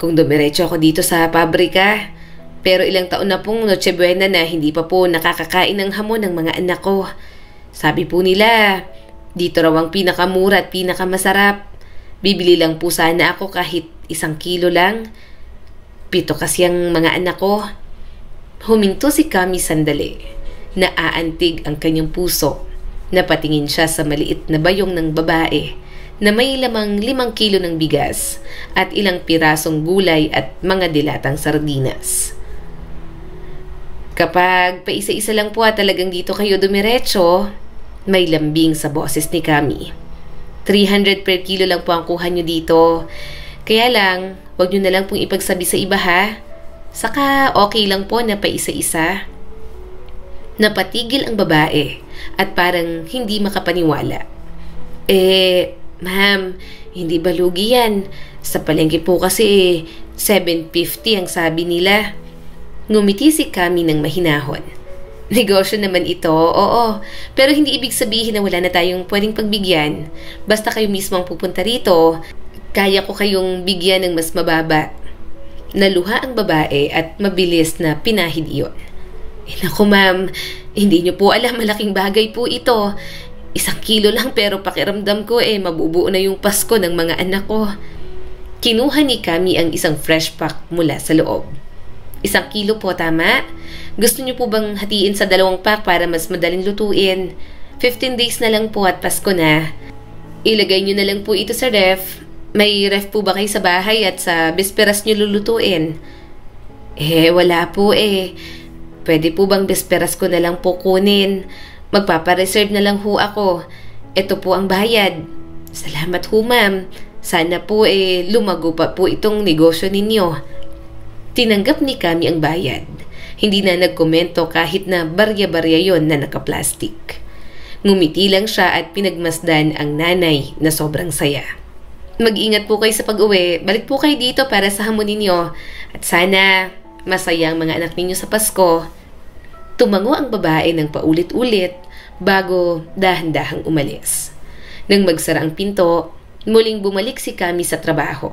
dumiretso ako dito sa pabrika. Pero ilang taon na pong Noche Buena na hindi pa po nakakakain ng hamon ng mga anak ko. Sabi po nila, dito raw ang pinakamura at pinakamasarap. Bibili lang po sana ako kahit 1 kilo lang. 7 kasi ang mga anak ko. Huminto si Kami sandali. Naaantig ang kanyang puso. Napatingin siya sa maliit na bayong ng babae na may lamang 5 kilo ng bigas at ilang pirasong gulay at mga dilatang sardinas. Kapag paisa-isa lang po at talagang dito kayo dumiretso, may lambing sa boses ni Kami. 300 per kilo lang po ang kuha nyo dito. Kaya lang, wag nyo na lang pong ipagsabi sa iba ha. Saka okay lang po na paisa-isa. Napatigil ang babae at parang hindi makapaniwala. Ma'am, hindi ba lugi yan? Sa palengke po kasi 750 ang sabi nila. Ngumiti si Kami ng mahinahon. Negosyo naman ito, oo. Pero hindi ibig sabihin na wala na tayong pwedeng pagbigyan. Basta kayo mismo ang pupunta rito, kaya ko kayong bigyan ng mas mababa. Naluha ang babae at mabilis na pinahid iyon. Naku ma'am, hindi niyo po alam, malaking bagay po ito. 1 kilo lang pero pakiramdam ko mabubuo na yung Pasko ng mga anak ko. Kinuha ni Kami ang isang fresh pack mula sa loob. 1 kilo po, tama? Gusto niyo po bang hatiin sa 2 pack para mas madaling lutuin? 15 days na lang po at Pasko na. Ilagay niyo na lang po ito sa ref. May ref po ba kayo sa bahay at sa bisperas niyo lulutuin? Wala po Pwede po bang bisperas ko na lang po kunin? Magpapareserve na lang ho ako. Ito po ang bayad. Salamat ho ma'am. Sana po lumago pa po itong negosyo ninyo. Tinanggap ni Kami ang bayad. Hindi na nagkomento kahit na barya-barya yon na nakaplastik. Ngumiti lang siya at pinagmasdan ang nanay na sobrang saya. Mag-ingat po kayo sa pag-uwi. Balik po kayo dito para sa hamon ninyo. At sana masaya ang mga anak ninyo sa Pasko. Tumango ang babae ng paulit-ulit bago dahan-dahang umalis. Nang magsara ang pinto, muling bumalik si Kami sa trabaho.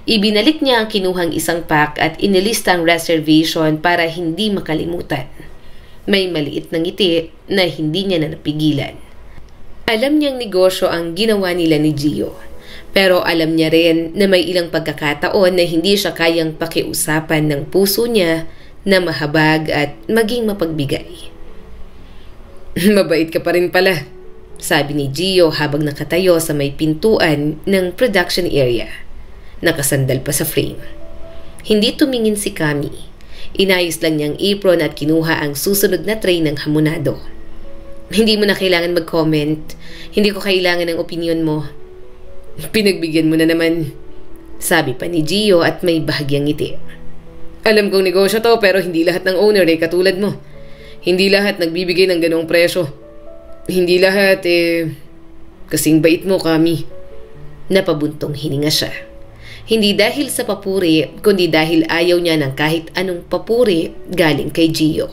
Ibinalik niya ang kinuhang 1 pack at inilista ang reservation para hindi makalimutan. May maliit na ngiti na hindi niya na napigilan. Alam niyang negosyo ang ginawa nila ni Gio. Pero alam niya rin na may ilang pagkakataon na hindi siya kayang pakiusapan ng puso niya na mahabag at maging mapagbigay. Mabait ka pa rin pala, sabi ni Gio habang nakatayo sa may pintuan ng production area. Nakasandal pa sa frame. Hindi tumingin si Kami. Inayos lang niyang apron at kinuha ang susunod na tray ng hamonado. Hindi mo na kailangan mag-comment. Hindi ko kailangan ng opinion mo. Pinagbigyan mo na naman, sabi pa ni Gio at may bahagyang ngiti. Alam kong negosyo to pero hindi lahat ng owner katulad mo. Hindi lahat nagbibigay ng ganong presyo. Hindi lahat kasing bait mo, Kami. Napabuntong hininga siya. Hindi dahil sa papuri, kundi dahil ayaw niya ng kahit anong papuri galing kay Gio.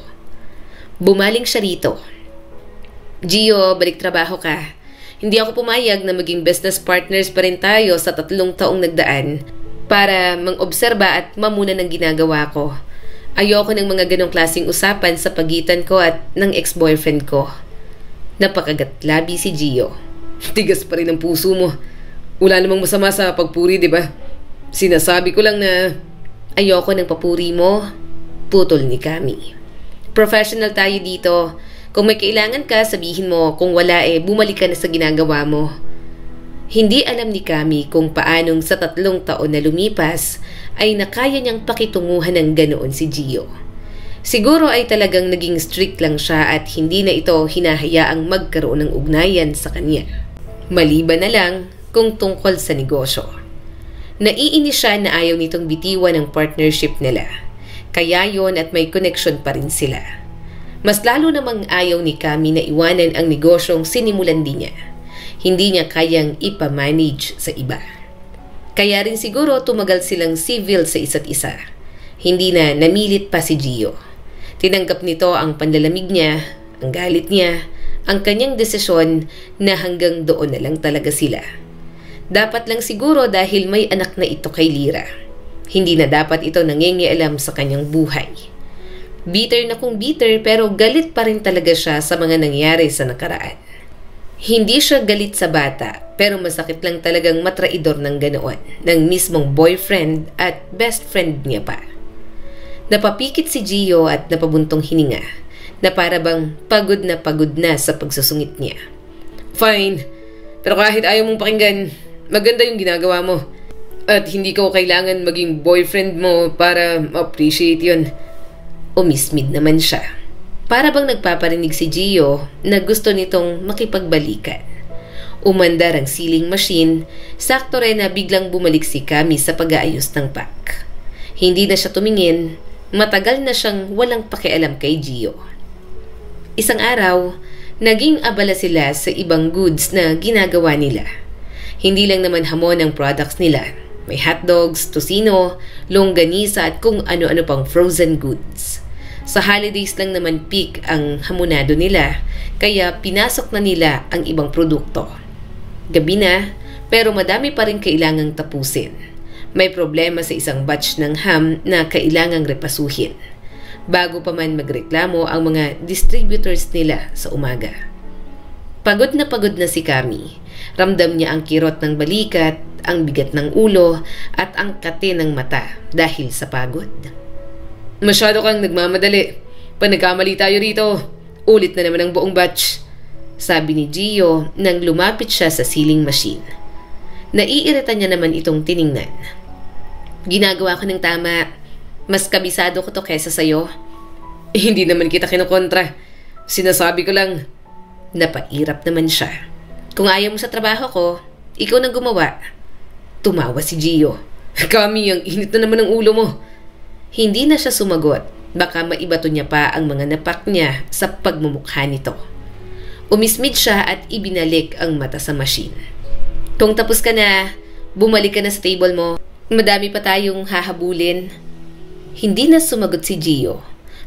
Bumaling siya rito. Gio, balik trabaho ka. Hindi ako pumayag na maging business partners pa rin tayo sa 3 taong nagdaan para mang-obserba at mamuna ng ginagawa ko. Ayoko ng mga ganong klaseng usapan sa pagitan ko at ng ex-boyfriend ko. Napakagatlabi si Gio. Tigas pa rin ang puso mo. Wala namang masama sa pagpuri, di ba? Sinasabi ko lang na ayoko ng papuri mo, putol ni Kami. Professional tayo dito. Kung may kailangan ka, sabihin mo. Kung wala bumalik ka na sa ginagawa mo. Hindi alam ni Kami kung paanong sa 3 taon na lumipas ay nakaya niyang pakitunguhan ng ganoon si Gio. Siguro ay talagang naging strict lang siya at hindi na ito hinahayaang magkaroon ng ugnayan sa kanya. Maliban na lang kung tungkol sa negosyo. Naiinis siya na ayaw nitong bitiwan ng partnership nila. Kaya yon at may connection pa rin sila. Mas lalo namang ayaw ni Kami na iwanan ang negosyong sinimulan din niya. Hindi niya kayang ipamanage sa iba. Kaya rin siguro tumagal silang civil sa isa't isa. Hindi na namilit pa si Gio. Tinanggap nito ang panlalamig niya, ang galit niya, ang kanyang desisyon na hanggang doon na lang talaga sila. Dapat lang siguro dahil may anak na ito kay Lyra. Hindi na dapat ito nangingialam sa kanyang buhay. Bitter na kung bitter pero galit pa rin talaga siya sa mga nangyari sa nakaraan. Hindi siya galit sa bata pero masakit lang talagang matraidor ng ganoon ng mismong boyfriend at best friend niya pa. Napapikit si Gio at napabuntong hininga na para bang pagod na sa pagsusungit niya. Fine, pero kahit ayaw mong pakinggan, maganda yung ginagawa mo. At hindi ko kailangan maging boyfriend mo para appreciate yun. Umismid naman siya. Para bang nagpaparinig si Gio na gusto nitong makipagbalikan. Umandar ang sealing machine, sakto rin na biglang bumalik si Kami sa pag-aayos ng pack. Hindi na siya tumingin, matagal na siyang walang pakialam kay Gio. Isang araw, naging abala sila sa ibang goods na ginagawa nila. Hindi lang naman hamon ang products nila. May hotdogs, tocino, longganisa at kung ano-ano pang frozen goods. Sa holidays lang naman peak ang hamonado nila, kaya pinasok na nila ang ibang produkto. Gabi na, pero madami pa rin kailangang tapusin. May problema sa isang batch ng ham na kailangang repasuhin. Bago pa man magreklamo ang mga distributors nila sa umaga. Pagod na si Kami. Ramdam niya ang kirot ng balikat, ang bigat ng ulo at ang kate ng mata dahil sa pagod. Masyado kang nagmamadali. Pag nagkamali tayo rito, ulit na naman ang buong batch. Sabi ni Gio nang lumapit siya sa sealing machine. Naiirita niya naman itong tiningnan. Ginagawa ko ng tama. Mas kabisado ko to kesa sa'yo. Hindi naman kita kinukontra. Sinasabi ko lang. Napairap naman siya. Kung ayaw mo sa trabaho ko, ikaw nang gumawa. Tumawa si Gio. Kami, ang init na naman ng ulo mo. Hindi na siya sumagot. Baka maibato niya pa ang mga napak niya sa pagmumukha nito. Umismid siya at ibinalik ang mata sa machine. Kung tapos ka na, bumalik ka na sa table mo. Madami pa tayong hahabulin. Hindi na sumagot si Gio.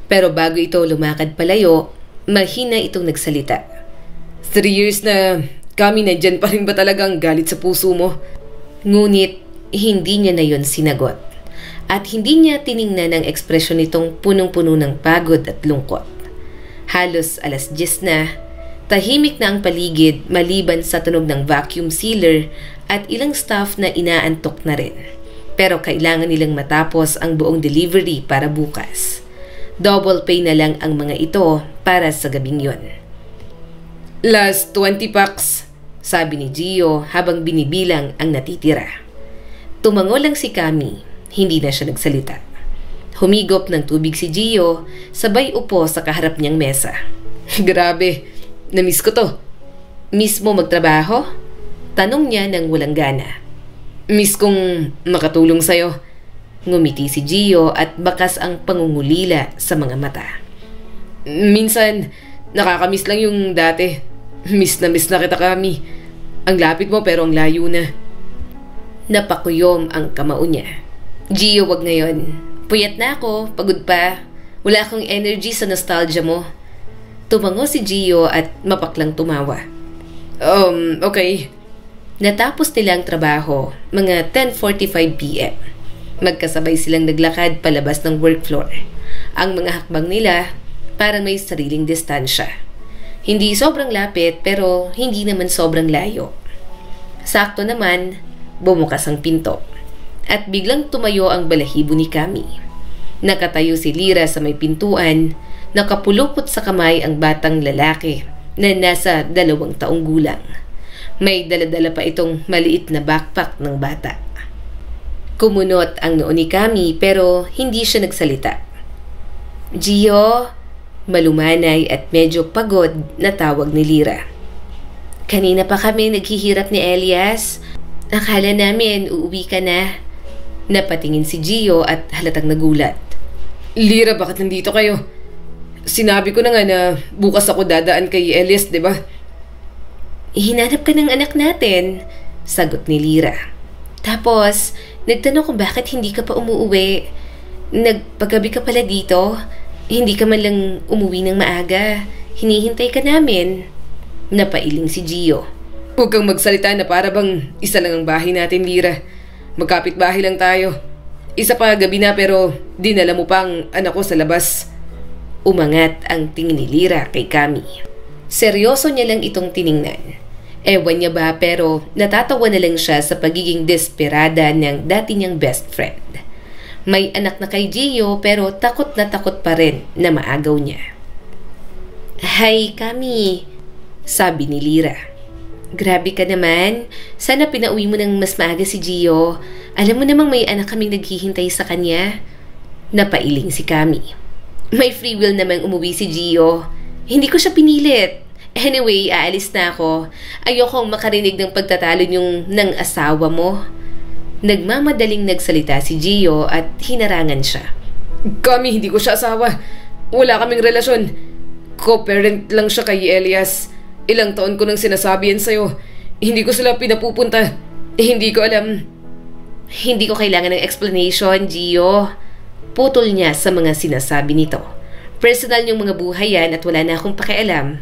Pero bago ito lumakad palayo, mahina itong nagsalita. 3 years na, Kami, nandyan pa rin ba talagang galit sa puso mo? Ngunit, hindi niya na yon sinagot. At hindi niya tiningnan ang ekspresyon nitong punong-puno ng pagod at lungkot. Halos 10:00 na, tahimik na ang paligid maliban sa tunog ng vacuum sealer at ilang staff na inaantok na rin. Pero kailangan nilang matapos ang buong delivery para bukas. Double pay na lang ang mga ito para sa gabing yon. Last 20 packs, sabi ni Gio habang binibilang ang natitira. Tumango lang si Kami. Hindi na siya nagsalita. Humigop ng tubig si Gio, sabay upo sa kaharap niyang mesa. Grabe, namiss ko to. Miss mo magtrabaho? Tanong niya nang walang gana. Miss kong makatulong sa'yo. Ngumiti si Gio at bakas ang pangungulila sa mga mata. Minsan, nakakamiss lang yung dati. Miss na kita, Kami. Ang lapit mo pero ang layo na. Napakuyom ang kamao niya. Gio, wag ngayon. Puyat na ako, pagod pa. Wala akong energy sa nostalgia mo. Tumango si Gio at mapaklang tumawa. Okay. Natapos nila ang trabaho, mga 10:45 p.m. Magkasabay silang naglakad palabas ng work floor. Ang mga hakbang nila parang may sariling distansya. Hindi sobrang lapit pero hindi naman sobrang layo. Sakto naman, bumukas ang pinto. At biglang tumayo ang balahibo ni Kami. Nakatayo si Lyra sa may pintuan, nakapulupot sa kamay ang batang lalaki na nasa 2 taong gulang. May dala-dala pa itong maliit na backpack ng bata. Kumunot ang noo ni Kami pero hindi siya nagsalita. Gio, malumanay at medyo pagod na tawag ni Lyra. Kanina pa kami naghihirap ni Elias. Akala namin uuwi ka na. Napatingin si Gio at halatang nagulat. Lyra, bakit nandito kayo? Sinabi ko na nga na bukas ako dadaan kay Elias, di ba? Hinanap ka ng anak natin, sagot ni Lyra. Tapos, nagtanong kung bakit hindi ka pa umuwi. Nagpagabi ka pala dito. Hindi ka man lang umuwi ng maaga. Hinihintay ka namin. Napailing si Gio. Huwag kang magsalita na para bang isa lang ang bahay natin, Lyra. Magkapit bahay lang tayo. Isa pa gabi na pero dinala mo pa ang anak ko sa labas. Umangat ang tingin ni Lyra kay Kami. Seryoso niya lang itong tiningnan. Ewan niya ba pero natatawa na lang siya sa pagiging desperada ng dati niyang best friend. May anak na kay Gio pero takot na takot pa rin na maagaw niya. Hi, Kami, sabi ni Lyra. Grabe ka naman. Sana pinauwi mo ng mas maaga si Gio. Alam mo namang may anak kaming naghihintay sa kanya. Napailing si Kami. May free will namang umuwi si Gio. Hindi ko siya pinilit. Anyway, aalis na ako. Ayokong makarinig ng pagtatalo yung ng asawa mo. Nagmamadaling nagsalita si Gio at hinarangan siya. Kami, hindi ko siya asawa. Wala kaming relasyon. Co-parent lang siya kay Elias. Ilang taon ko nang sinasabi yan sa'yo. Hindi ko sila pinapupunta. Hindi ko alam. Hindi ko kailangan ng explanation, Gio. Putol niya sa mga sinasabi nito. Personal yung mga buhay yan at wala na akong pakialam.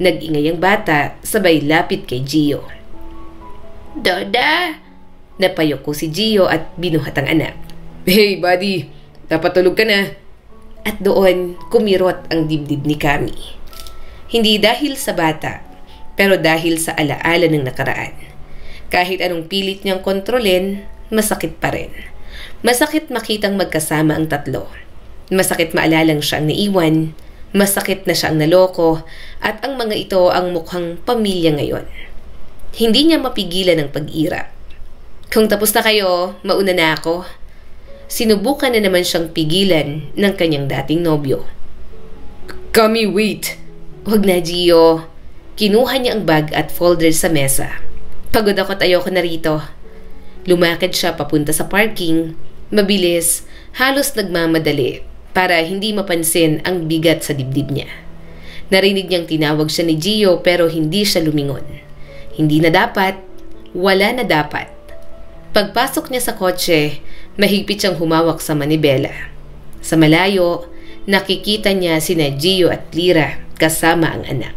Nag-ingay ang bata, sabay lapit kay Gio. Dada! Napayok ko si Gio at binuhat ang anak. Hey, buddy. Dapat tulog ka na. At doon, kumirot ang dibdib ni Kami. Hindi dahil sa bata, pero dahil sa alaala ng nakaraan. Kahit anong pilit niyang kontrolin, masakit pa rin. Masakit makitang magkasama ang tatlo. Masakit maalalang siya ang naiwan. Masakit na siya ang naloko at ang mga ito ang mukhang pamilya ngayon. Hindi niya mapigilan ang pag-irap. Kung tapos na kayo, mauna na ako. Sinubukan na naman siyang pigilan ng kanyang dating nobyo. Kami, wait! Huwag na, Gio. Kinuha niya ang bag at folder sa mesa. Pagod ako at ayoko na rito. Lumakad siya papunta sa parking. Mabilis, halos nagmamadali para hindi mapansin ang bigat sa dibdib niya. Narinig niyang tinawag siya ni Gio pero hindi siya lumingon. Hindi na dapat, wala na dapat. Pagpasok niya sa kotse, mahigpit siyang humawak sa manibela. Sa malayo, nakikita niya sina Gio at Lyra kasama ang anak.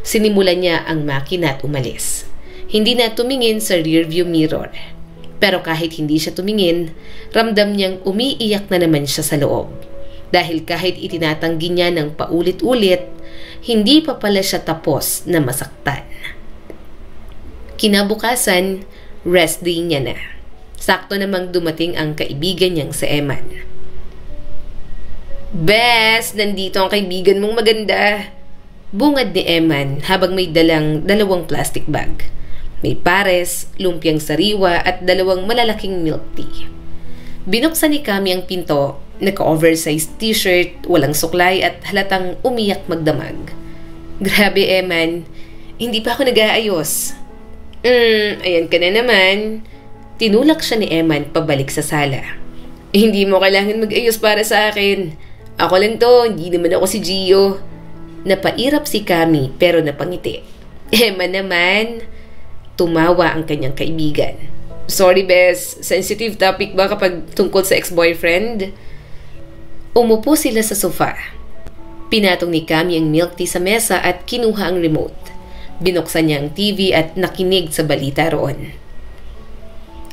Sinimulan niya ang makina at umalis. Hindi na tumingin sa rearview mirror. Pero kahit hindi siya tumingin, ramdam niyang umiiyak na naman siya sa loob. Dahil kahit itinatanggi niya ng paulit-ulit, hindi pa pala siya tapos na masaktan. Kinabukasan, rest day niya na. Sakto namang dumating ang kaibigan niyang si Eman. Bes, nandito ang kaibigan mong maganda. Bungad ni Eman habang may dalang 2 plastic bag. May pares, lumpiang sariwa at 2 malalaking milk tea. Binuksan ni Kami ang pinto, naka-oversized t-shirt, walang suklay at halatang umiyak magdamag. Grabe, Eman. Hindi pa ako nag-aayos. Ayan ka na naman. Tinulak siya ni Eman pabalik sa sala. Hindi mo kailangan mag-ayos para sa akin. Ako lang to, hindi naman ako si Gio. Napairap si Kami pero napangiti. Eman naman. Tumawa ang kanyang kaibigan. Sorry, Bes. Sensitive topic ba kapag tungkol sa ex-boyfriend? Umupo sila sa sofa. Pinatong ni Kami ang milk tea sa mesa at kinuha ang remote. Binuksan niya ang TV at nakinig sa balita roon.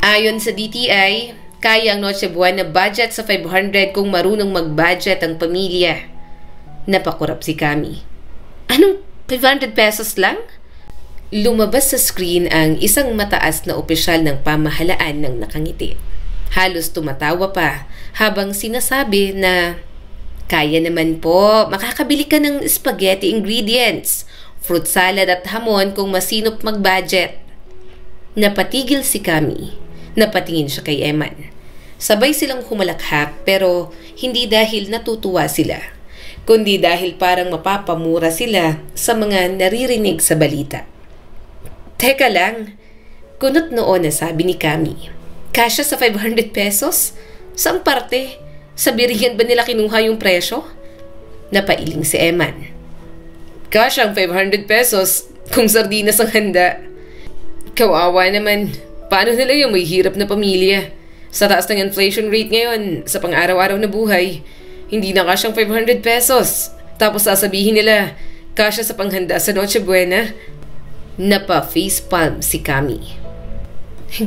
Ayon sa DTI, kaya ang Noche Buena budget sa 500 kung marunong mag-budget ang pamilya. Napakurap si Kami. Anong 500 pesos lang? Lumabas sa screen ang isang mataas na opisyal ng pamahalaan ng nakangiti. Halos tumatawa pa habang sinasabi na, kaya naman po, makakabili ka ng spaghetti ingredients, fruit salad at hamon kung masinop mag-budget. Napatigil si Kami. Napatingin siya kay Eman. Sabay silang humalakhak pero hindi dahil natutuwa sila, kundi dahil parang mapapamura sila sa mga naririnig sa balita. Teka lang, kunot noon na sabi ni Kami. Kasya sa 500 pesos? Saang parte? Sa biriyan ba nila kinuha yung presyo? Napailing si Eman. Kasya ang 500 pesos kung sardinas ang handa. Kawawa naman. Paano nila yung may hirap na pamilya? Sa taas ng inflation rate ngayon, sa pang-araw-araw na buhay, hindi na kasyang 500 pesos. Tapos sasabihin nila, kasya sa panghanda sa Noche Buena. Napa-facepalm si Kami.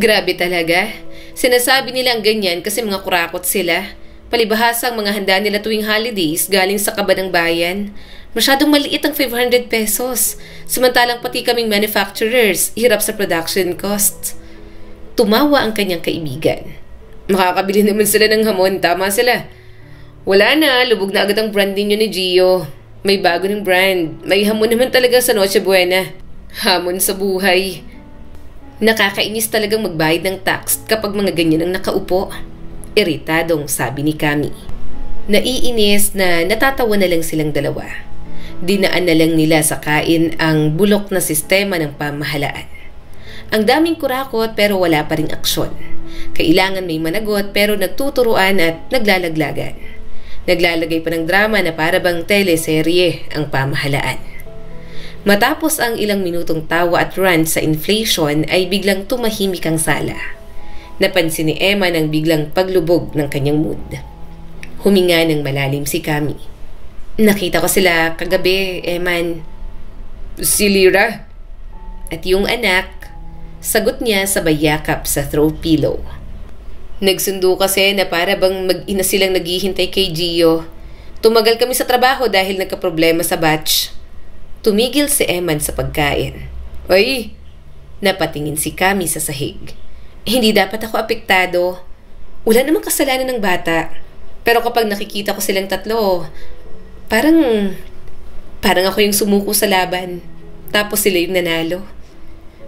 Grabe talaga. Sinasabi nila ang ganyan kasi mga kurakot sila. Palibhasa ang mga handa nila tuwing holidays galing sa kaba ng bayan. Masyadong maliit ang 500 pesos. Samantalang pati kaming manufacturers, hirap sa production costs. Tumawa ang kanyang kaibigan. Makakabili naman sila ng hamon, tama sila. Wala na, lubog na agad ang brand ninyo ni Gio. May bago ng brand. May hamon naman talaga sa Noche Buena. Hamon sa buhay. Nakakainis talagang magbayad ng tax kapag mga ganyan ang nakaupo. Iritadong sabi ni Kami. Naiinis na natatawa na lang silang dalawa. Dinaan na lang nila sa kain ang bulok na sistema ng pamahalaan. Ang daming kurakot pero wala pa ring aksyon. Kailangan may managot pero nagtuturuan at naglalaglagan. Naglalagay pa ng drama na para bang teleserye ang pamahalaan. Matapos ang ilang minutong tawa at rant sa inflation ay biglang tumahimik ang sala. Napansin ni Emma ng biglang paglubog ng kanyang mood. Huminga ng malalim si Kami. Nakita ko sila kagabi, Eman. Si Lyra? At yung anak, sagot niya sabay yakap sa throw pillow. Nagsundo kasi na para bang mag-ina silang naghihintay kay Gio. Tumagal kami sa trabaho dahil nagkaproblema sa batch. Tumigil si Eman sa pagkain. Oy! Napatingin si Kami sa sahig. Hindi dapat ako apektado. Wala namang kasalanan ng bata. Pero kapag nakikita ko silang tatlo, parang ako yung sumuko sa laban. Tapos sila yung nanalo.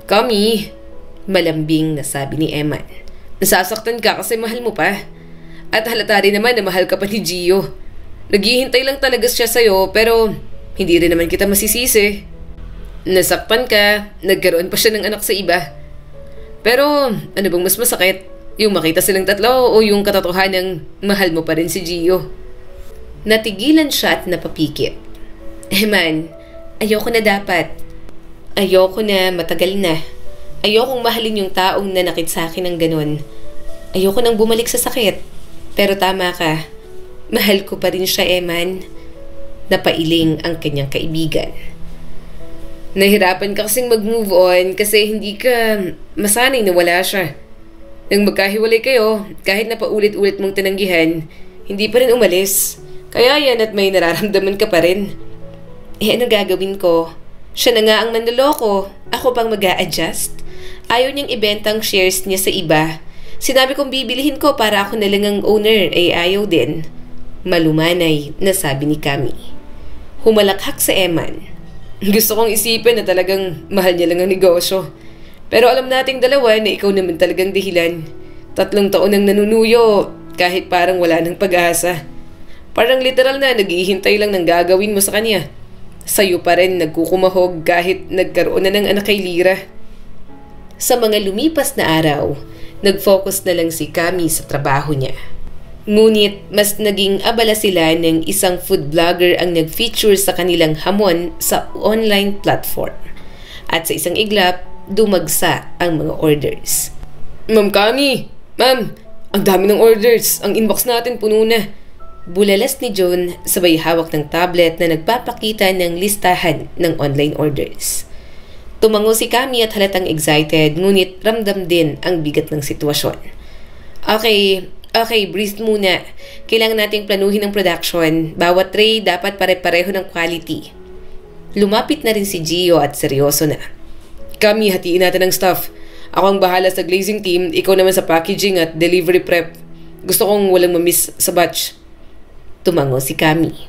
Kami, malambing na sabi ni Eman. Nasasaktan ka kasi mahal mo pa. At halata rin naman na mahal ka pa ni Gio. Naghihintay lang talaga siya sa'yo pero hindi rin naman kita masisisi. Nasakpan ka, nagkaroon pa siya ng anak sa iba. Pero ano bang mas masakit? Yung makita silang tatlo o yung katotohanang mahal mo pa rin si Gio? Natigilan siya at napapikit. Eman, ayoko na dapat. Ayoko na matagal na. Ayokong mahalin yung taong nanakit sa akin ng ganun. Ayoko nang bumalik sa sakit. Pero tama ka. Mahal ko pa rin siya, Eman. Napailing ang kanyang kaibigan. Nahirapan ka kasing mag-move on kasi hindi ka masanay na wala siya. Nang magkahiwalay kayo, kahit na paulit-ulit mong tinanggihan, hindi pa rin umalis. Kaya yan at may nararamdaman ka pa rin. Ano gagawin ko? Siya na nga ang manloloko. Ako pang mag-a-adjust. Ayaw niyang ibenta ang shares niya sa iba. Sinabi kong bibilihin ko para ako na lang ang owner, ay ayaw din. Malumanay na sabi ni Kami. Humalakhak sa Eman. Gusto kong isipin na talagang mahal niya lang ang negosyo. Pero alam nating dalawa na ikaw naman talagang dahilan. 3 taon nang nanunuyo, kahit parang wala ng pag-asa. Parang literal na naghihintay lang ng gagawin mo sa kanya. Sa'yo pa rin nagkukumahog kahit nagkaroon na ng anak kay Lyra. Sa mga lumipas na araw, nag-focus na lang si Kami sa trabaho niya. Ngunit mas naging abala sila ng isang food vlogger ang nag-feature sa kanilang hamon sa online platform. At sa isang iglap, dumagsa ang mga orders. Ma'am Kami! Ma'am! Ang dami ng orders! Ang inbox natin puno na! Bulalas ni John sabay hawak ng tablet na nagpapakita ng listahan ng online orders. Tumango si Kami at halatang excited, ngunit ramdam din ang bigat ng sitwasyon. Okay, breathe muna. Kailangan nating planuhin ang production. Bawat tray dapat pare-pareho ng quality. Lumapit na rin si Gio at seryoso na. Kami, hatiin natin ang staff. Ako ang bahala sa glazing team, ikaw naman sa packaging at delivery prep. Gusto kong walang mamiss sa batch. Tumango si Kami.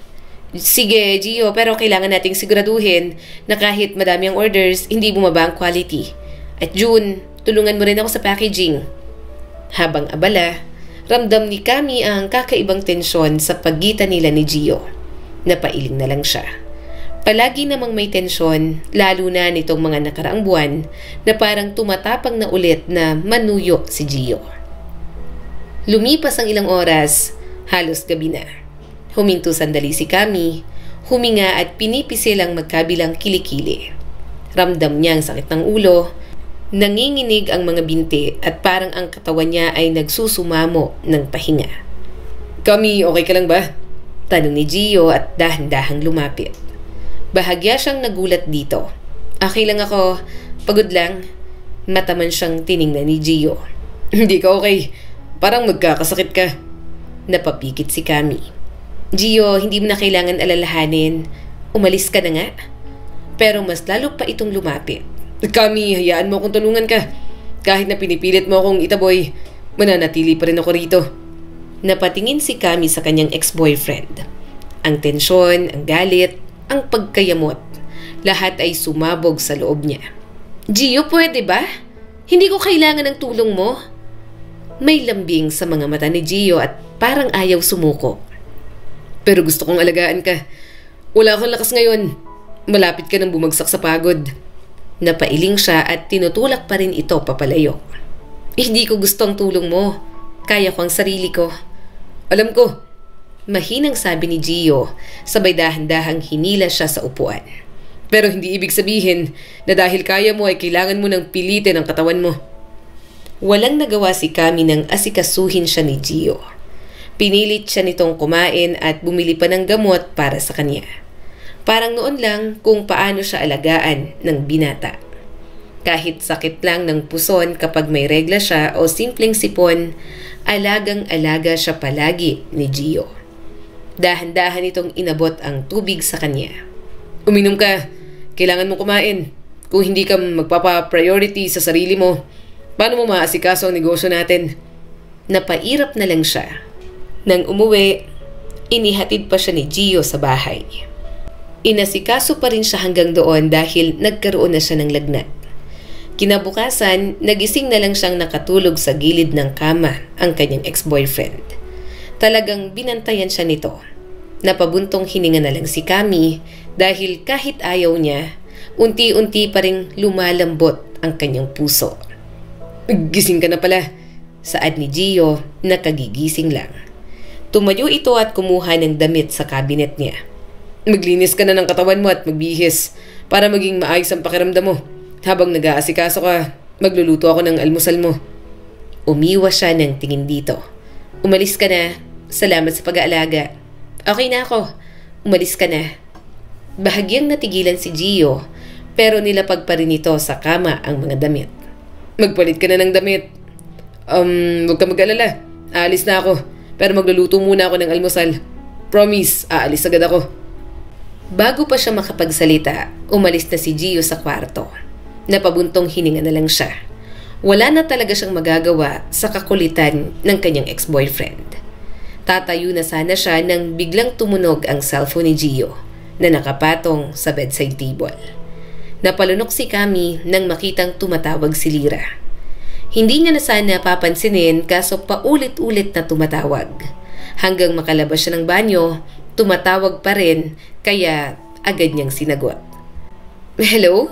Sige, Gio, pero kailangan nating siguraduhin na kahit madami ang orders, hindi bumaba ang quality. At June, tulungan mo rin ako sa packaging. Habang abala, ramdam ni Kami ang kakaibang tensyon sa pagitan nila ni Gio. Napailing na lang siya. Palagi namang may tensyon, lalo na nitong mga nakaraang buwan na parang tumatapang na ulit na manuyo si Gio. Lumipas ang ilang oras, halos gabi na. Huminto sandali si Kami, huminga at pinipisil ang magkabilang kilikili. Ramdam niya ang sakit ng ulo, nanginginig ang mga binti at parang ang katawan niya ay nagsusumamo ng pahinga. Kami, okay ka lang ba? Tanong ni Gio at dahan-dahang lumapit. Bahagya siyang nagulat dito. Okay lang ako, pagod lang. Mataman siyang tiningnan ni Gio. Hindi ka okay, parang magkakasakit ka. Napapikit si Kami. Gio, hindi mo na kailangan alalahanin. Umalis ka na nga. Pero mas lalo pa itong lumapit. Kami, hayaan mo akong tulungan ka. Kahit na pinipilit mo akong itaboy, mananatili pa rin ako rito. Napatingin si Kami sa kanyang ex-boyfriend. Ang tensyon, ang galit, ang pagkayamot, lahat ay sumabog sa loob niya. Gio, pwede ba? Hindi ko kailangan ng tulong mo. May lambing sa mga mata ni Gio at parang ayaw sumuko. Pero gusto kong alagaan ka. Wala akong lakas ngayon. Malapit ka nang bumagsak sa pagod. Napailing siya at tinutulak pa rin ito papalayo. Hindi ko gusto ang tulong mo. Kaya ko ang sarili ko. Alam ko. Mahinang sabi ni Gio, sabay dahan-dahang hinila siya sa upuan. Pero hindi ibig sabihin na dahil kaya mo ay kailangan mo nang pilitin ang katawan mo. Walang nagawa si Kami nang asikasuhin siya ni Gio. Pinilit siya nitong kumain at bumili pa ng gamot para sa kanya. Parang noon lang kung paano siya alagaan ng binata. Kahit sakit lang ng puson kapag may regla siya o simpleng sipon, alagang-alaga siya palagi ni Gio. Dahan-dahan itong inabot ang tubig sa kanya. Uminom ka. Kailangan mo kumain. Kung hindi ka magpapa-priority sa sarili mo, paano mo maasikaso ang negosyo natin? Napairap na lang siya. Nang umuwi, inihatid pa siya ni Gio sa bahay. Inasikaso pa rin siya hanggang doon dahil nagkaroon na siya ng lagnat. Kinabukasan, nagising na lang siyang nakatulog sa gilid ng kama ang kanyang ex-boyfriend. Talagang binantayan siya nito. Napabuntong hininga na lang si Kami dahil kahit ayaw niya, unti-unti pa ring lumalambot ang kanyang puso. Gising ka na pala. Saad ni Gio na kagigising lang. Tumayo ito at kumuha ng damit sa cabinet niya. Maglinis ka na ng katawan mo at magbihis para maging maayos ang pakiramdam mo. Habang nag-aasikaso ka, magluluto ako ng almusal mo. Umiwas siya ng tingin dito. Umalis ka na. Salamat sa pag-aalaga. Okay na ako. Umalis ka na. Bahagyang natigilan si Gio, pero nilapag pa rin ito sa kama ang mga damit. Magpalit ka na ng damit. Huwag ka mag-alala. Aalis na ako. Pero magluluto muna ako ng almusal. Promise, aalis agad ako. Bago pa siya makapagsalita, umalis na si Gio sa kwarto. Napabuntong hininga na lang siya. Wala na talaga siyang magagawa sa kakulitan ng kanyang ex-boyfriend. Tatayo na sana siya nang biglang tumunog ang cellphone ni Gio na nakapatong sa bedside table. Napalunok si Kami nang makitang tumatawag si Lira. Hindi niya na sana papansinin kaso paulit-ulit na tumatawag. Hanggang makalabas siya ng banyo, tumatawag pa rin kaya agad niyang sinagot. Hello?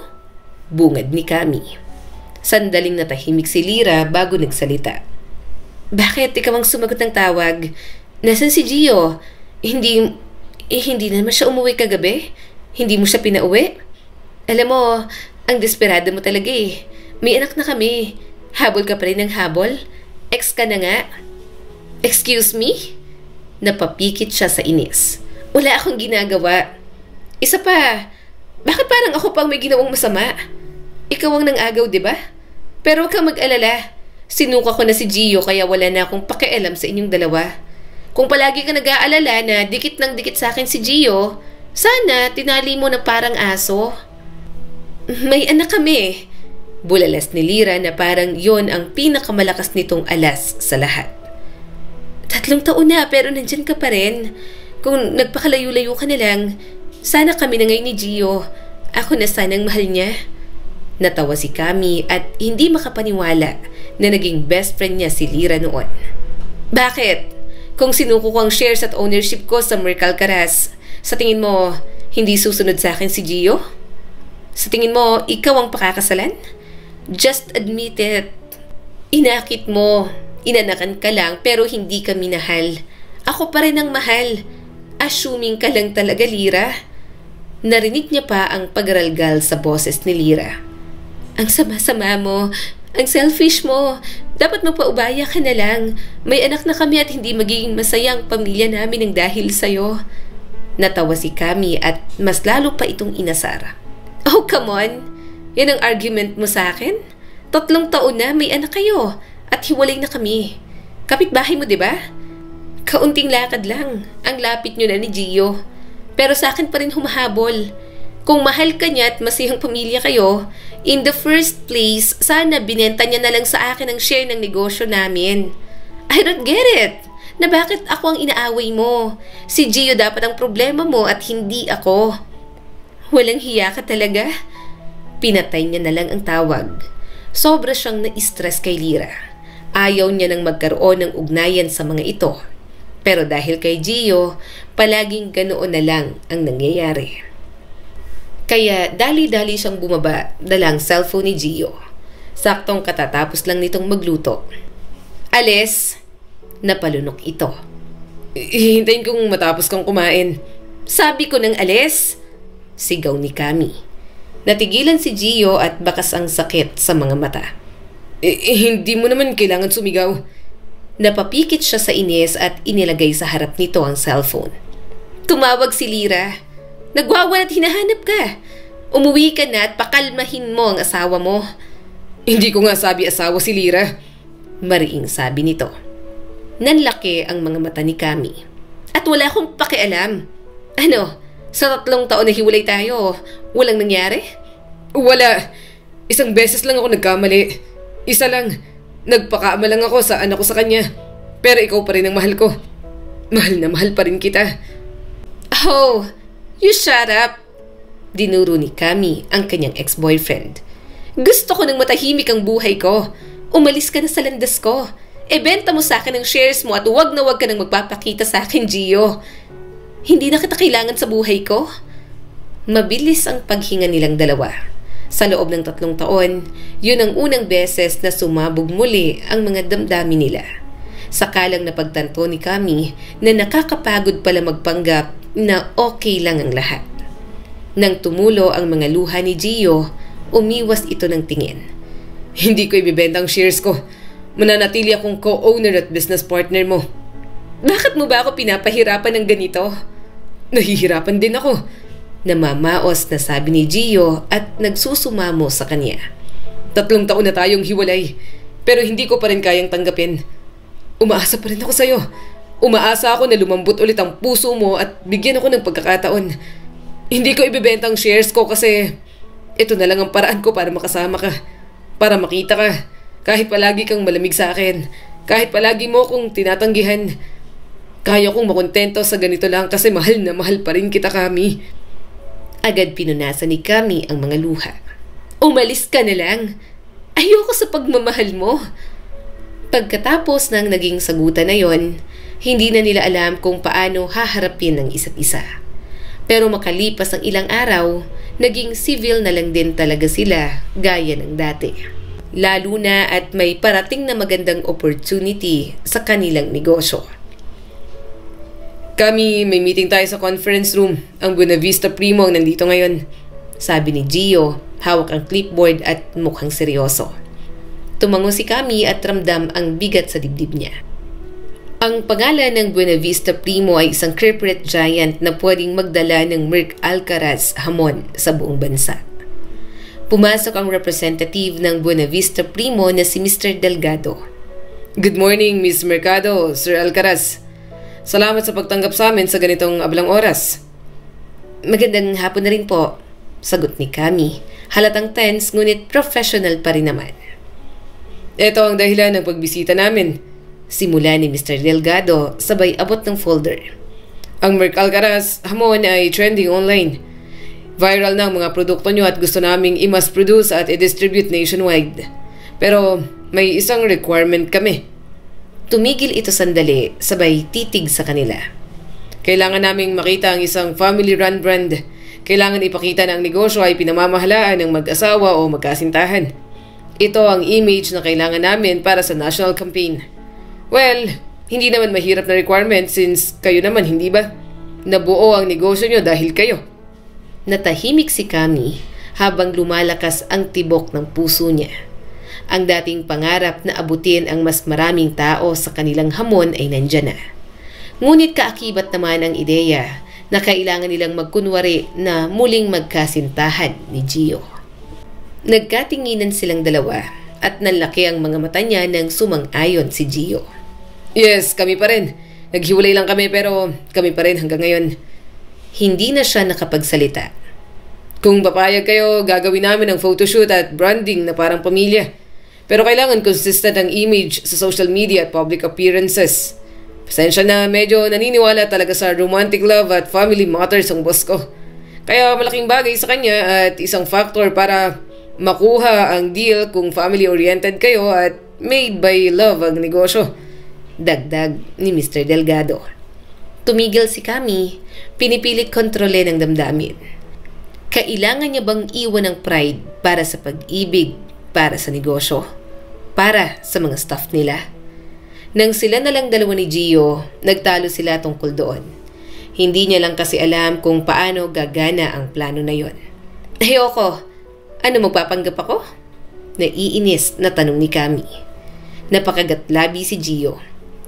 Bungad ni Kami. Sandaling natahimik si Lira bago nagsalita. Bakit ikaw ang sumagot ng tawag? Nasaan si Gio? Hindi naman siya umuwi kagabi? Hindi mo siya pinauwi? Alam mo, ang desperado mo talaga eh. May anak na kami. Habol ka pa rin ng habol? Ex ka na nga. Excuse me? Napapikit siya sa inis. Wala akong ginagawa. Isa pa, bakit parang ako pang may ginawang masama? Ikaw ang nang-agaw, di ba? Pero huwag kang mag-alala. Sinuka ko na si Gio kaya wala na akong pakialam sa inyong dalawa. Kung palagi ka nag-aalala na dikit ng dikit sa akin si Gio, sana tinali mo na parang aso. May anak kami. Bulalas ni Lyra na parang yon ang pinakamalakas nitong alas sa lahat. 3 taon na pero nandyan ka pa rin. Kung nagpakalayo-layo ka na lang, sana kami na ngayon ni Gio. Ako na sanang mahal niya. Natawa si Kami at hindi makapaniwala na naging best friend niya si Lyra noon. Bakit? Kung sinuko ko ang shares at ownership ko sa Mercal Caras, sa tingin mo, hindi susunod sa akin si Gio? Sa tingin mo, ikaw ang pakakasalan? Just admit it. Inakit mo. Inanakan ka lang pero hindi ka minahal. Ako pa rin ang mahal. Assuming ka lang talaga, Lyra. Narinig niya pa ang pagralgal sa boses ni Lyra. Ang sama-sama mo. Ang selfish mo. Dapat magpaubaya ka na lang. May anak na kami at hindi magiging masaya ang pamilya namin ng dahil sa'yo. Natawa si Kami at mas lalo pa itong inasar. Oh, come on. Yan ang argument mo sa akin? 3 taon na may anak kayo at hiwalay na kami. Kapitbahay mo, di ba? Kaunting lakad lang. Ang lapit nyo na ni Gio. Pero sa akin pa rin humahabol. Kung mahal ka niya at masayang pamilya kayo, in the first place, sana binenta niya na lang sa akin ang share ng negosyo namin. I don't get it. Na bakit ako ang inaaway mo? Si Gio dapat ang problema mo at hindi ako. Walang hiya ka talaga? Pinatay niya na lang ang tawag. Sobra siyang na-stress kay Lyra. Ayaw niya nang magkaroon ng ugnayan sa mga ito. Pero dahil kay Gio, palaging ganoon na lang ang nangyayari. Kaya dali-dali siyang bumaba, dalang cellphone ni Gio. Saktong katatapos lang nitong magluto. Alis! Napalunok ito. Hihintayin kong matapos kang kumain. Sabi ko ng alis! Sigaw ni Kami. Natigilan si Gio at bakas ang sakit sa mga mata. Hindi mo naman kailangan sumigaw. Napapikit siya sa inis at inilagay sa harap nito ang cellphone. Tumawag si Lyra. Nagwawala at hinahanap ka. Umuwi ka na at pakalmahin mo ang asawa mo. Hindi ko nga sabi asawa si Lyra. Mariing sabi nito. Nanlaki ang mga mata ni Kami. At wala akong pakialam. Ano, sa 3 taon na hiwalay tayo, walang nangyari? Wala. 1 beses lang ako nagkamali. Isa lang. Nagpakaama lang ako sa anak ko sa kanya. Pero ikaw pa rin ang mahal ko. Mahal na mahal pa rin kita. Oh, you shut up. Dinuro ni Kami ang kanyang ex-boyfriend. Gusto ko nang matahimik ang buhay ko. Umalis ka na sa landas ko. Benta mo sa akin ang shares mo at huwag na huwag ka nang magpapakita sa akin, Gio. Hindi na kita kailangan sa buhay ko. Mabilis ang paghinga nilang dalawa. Sa loob ng 3 taon, yun ang unang beses na sumabog muli ang mga damdamin nila. Sakalang napagtanto ni Kami na nakakapagod pala magpanggap na okay lang ang lahat. Nang tumulo ang mga luha ni Gio, umiwas ito ng tingin. Hindi ko ibibenta ang shares ko. Mananatili akong co-owner at business partner mo. Bakit mo ba ako pinapahirapan ng ganito? Nahihirapan din ako. Namamaos na sabi ni Gio at nagsusumamo sa kanya. 3 taon na tayong hiwalay, pero hindi ko pa rin kayang tanggapin. Umaasa pa rin ako sa'yo. Umaasa ako na lumambot ulit ang puso mo at bigyan ako ng pagkakataon. Hindi ko ibibenta ang shares ko kasi ito na lang ang paraan ko para makasama ka. Para makita ka. Kahit palagi kang malamig sa akin. Kahit palagi mo kong tinatanggihan. Kaya kong makontento sa ganito lang kasi mahal na mahal pa rin kita, Kami. Agad pinunasan ni Kami ang mga luha. Umalis ka na lang. Ayoko sa pagmamahal mo. Pagkatapos ng naging sagutan na yon, hindi na nila alam kung paano haharapin ang isa't isa. Pero makalipas ang ilang araw, naging civil na lang din talaga sila gaya ng dati. Lalo na at may parating na magandang opportunity sa kanilang negosyo. Kami, may meeting tayo sa conference room. Ang Buena Vista Primo ang nandito ngayon. Sabi ni Gio, hawak ang clipboard at mukhang seryoso. Tumango si Kami at ramdam ang bigat sa dibdib niya. Ang pangalan ng Buena Vista Primo ay isang corporate giant na pwedeng magdala ng Merc Alcaraz hamon sa buong bansa. Pumasok ang representative ng Buena Vista Primo na si Mr. Delgado. Good morning, Miss Mercado, Sir Alcaraz. Salamat sa pagtanggap sa amin sa ganitong ablang oras. Magandang hapon na rin po, sagot ni Kami. Halatang tense ngunit professional pa rin naman. Ito ang dahilan ng pagbisita namin. Simula ni Mr. Delgado sabay abot ng folder. Ang Merc Alcaraz hamon ay trending online. Viral na ang mga produkto nyo at gusto naming i-mass produce at i-distribute nationwide. Pero may isang requirement kami. Tumigil ito sandali, sabay titig sa kanila. Kailangan naming makita ang isang family-run brand. Kailangan ipakita na ang negosyo ay pinamamahalaan ng mag-asawa o magkasintahan. Ito ang image na kailangan namin para sa national campaign. Well, hindi naman mahirap na requirement since kayo naman, hindi ba? Nabuo ang negosyo nyo dahil kayo. Natahimik si Kami habang lumalakas ang tibok ng puso niya. Ang dating pangarap na abutin ang mas maraming tao sa kanilang hamon ay nandyan na. Ngunit kaakibat naman ang ideya na kailangan nilang magkunwari na muling magkasintahan ni Gio. Nagkatinginan silang dalawa at nanlaki ang mga mata niya nang sumang-ayon si Gio. Yes, kami pa rin. Naghiwalay lang kami pero kami pa rin hanggang ngayon. Hindi na siya nakapagsalita. Kung papayag kayo, gagawin namin ang photoshoot at branding na parang pamilya. Pero kailangan consistent ang image sa social media at public appearances. Pasensya na, medyo naniniwala talaga sa romantic love at family matters ang boss ko. Kaya malaking bagay sa kanya at isang factor para makuha ang deal kung family-oriented kayo at made by love ang negosyo. Dagdag ni Mr. Delgado. Tumigil si Kami, pinipilit kontrole ng damdamin. Kailangan niya bang iwan ang pride para sa pag-ibig, para sa negosyo, para sa mga staff nila? Nang sila na lang dalawa ni Gio, nagtalo sila tungkol doon. Hindi niya lang kasi alam kung paano gagana ang plano na yon. Ayoko. Ano, magpapanggap ako? Naiinis na tanong ni Kami. Napakagatlabi si Gio.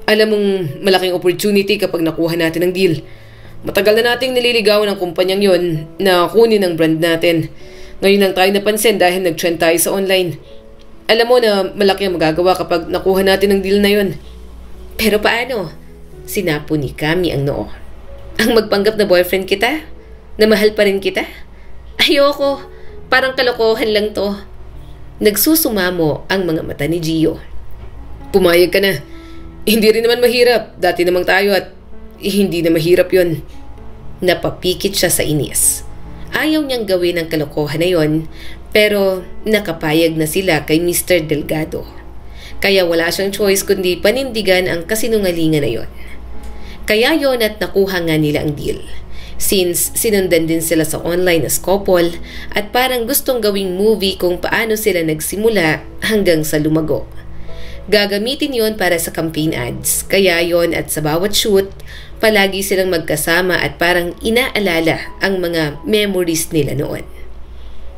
Alam mong malaking opportunity kapag nakuha natin ang deal. Matagal na nating nililigawan ng kumpanyang yon na kunin ang brand natin. Ngayon lang tayo napansin dahil nag-trend tayo sa online. Alam mo na malaki ang magagawa kapag nakuha natin ang deal na yon. Pero paano? Sinapo ni Kami ang noo. Ang magpanggap na boyfriend kita? Na mahal pa rin kita? Ayoko. Parang kalokohan lang to. Nagsusumamo ang mga mata ni Gio. Pumayag ka na. Hindi rin naman mahirap. Dati namang tayo at hindi na mahirap yon. Napapikit siya sa inis. Ayaw niyang gawin ang kalokohan na yon, pero nakapayag na sila kay Mr. Delgado. Kaya wala siyang choice kundi panindigan ang kasinungalingan na yon. Kaya yon at nakuha nga nila ang deal. Since sinundan din sila sa online as couple at parang gustong gawing movie kung paano sila nagsimula hanggang sa lumago. Gagamitin yon para sa campaign ads. Kaya yon at sa bawat shoot, palagi silang magkasama at parang inaalala ang mga memories nila noon.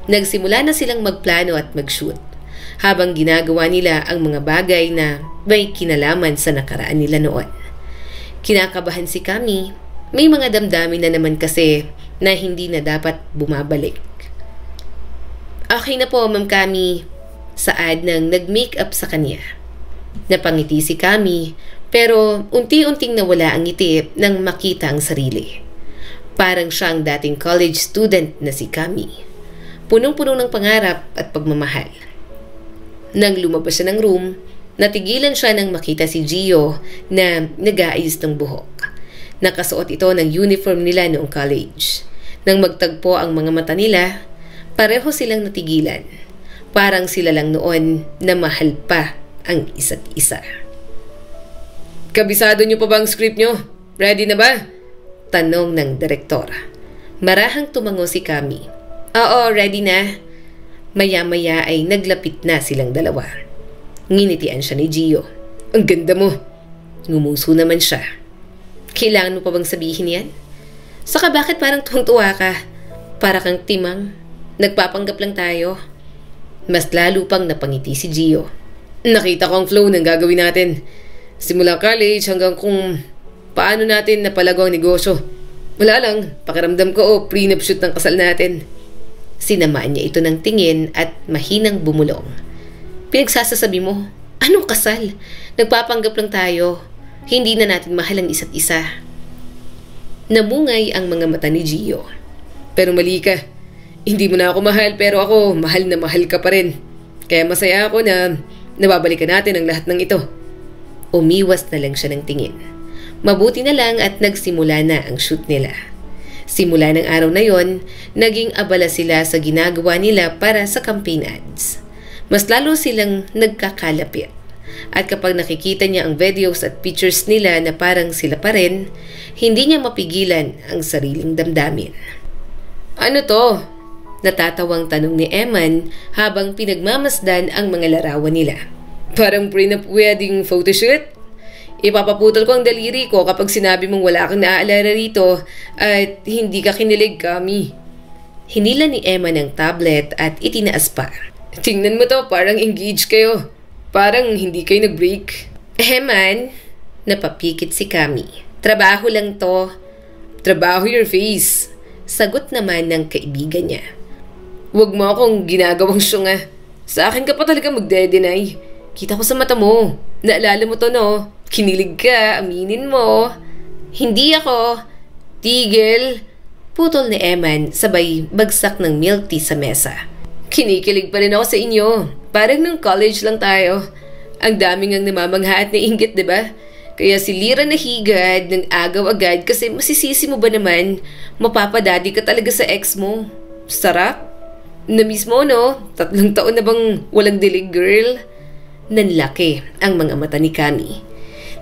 Nagsimula na silang magplano at mag-shoot habang ginagawa nila ang mga bagay na may kinalaman sa nakaraan nila noon. Kinakabahan si Kami. May mga damdamin na naman kasi na hindi na dapat bumabalik. Okay na po, Ma'am Kami, saad nang nag-makeup sa kanya. Napangiti si Kami pero unti-unting nawala ang ngiti nang makita ang sarili. Parang siya ang dating college student na si Kami. Punong-puno ng pangarap at pagmamahal. Nang lumabas siya ng room, natigilan siya nang makita si Gio na nag-aayos ng buhok. Nakasuot ito ng uniform nila noong college. Nang magtagpo ang mga mata nila, pareho silang natigilan. Parang sila lang noon na mahal pa ang isa't isa. Kabisado niyo pa ba ang script niyo? Ready na ba? Tanong ng direktor. Marahang tumango si Kami. Oo, ready na. Maya-maya ay naglapit na silang dalawa. Nginitian siya ni Gio. Ang ganda mo. Ngumuso naman siya. Kailangan mo pa bang sabihin yan? Saka bakit parang tuwang-tuwa ka? Para kang timang. Nagpapanggap lang tayo. Mas lalo pang napangiti si Gio. Nakita ko ang flow ng gagawin natin. Simula college hanggang kung paano natin napalago ang negosyo. Wala lang, pakiramdam ko prenup shoot ng kasal natin. Sinamaan niya ito ng tingin at mahinang bumulong. Pinagsasasabi mo, anong kasal? Nagpapanggap lang tayo. Hindi na natin mahal ang isa't isa. Namungay ang mga mata ni Gio. Pero mali ka. Hindi mo na ako mahal pero ako mahal na mahal ka pa rin. Kaya masaya ako na nababalikan natin ang lahat ng ito. Umiwas na lang siya ng tingin. Mabuti na lang at nagsimula na ang shoot nila. Simula ng araw na yon, naging abala sila sa ginagawa nila para sa campaign ads. Mas lalo silang nagkakalapit. At kapag nakikita niya ang videos at pictures nila na parang sila pa rin, hindi niya mapigilan ang sariling damdamin. Ano to? Natatawang tanong ni Eman habang pinagmamasdan ang mga larawan nila. Parang prenup wedding photoshoot? Ipapaputol ko ang daliri ko kapag sinabi mong wala kang naaalala rito at hindi ka kinilig, Kami. Hinila ni Eman ang tablet at itinaas pa. Tingnan mo to, parang engaged kayo. Parang hindi kayo nag-break. Eman, napapikit si Kami. Trabaho lang to. Trabaho your face. Sagot naman ng kaibigan niya. Huwag mo akong ginagawang syunga. Sa akin ka pa talaga magde-deny. Kita ko sa mata mo. Naalala mo to, no? Kinilig ka, aminin mo. Hindi ako. Tigil. Putol ni Eman sabay bagsak ng milk tea sa mesa. Kinikilig pa rin ako sa inyo. Parang nung college lang tayo. Ang daming ang namamangha at nainggit, diba? Kaya si Lira nahigad ng agaw agad kasi masisisi mo ba naman? Mapapadadi ka talaga sa ex mo. Sarap. Na mismo, no? 3 taon na bang walang dilig, girl? Nanlaki ang mga mata ni Kami.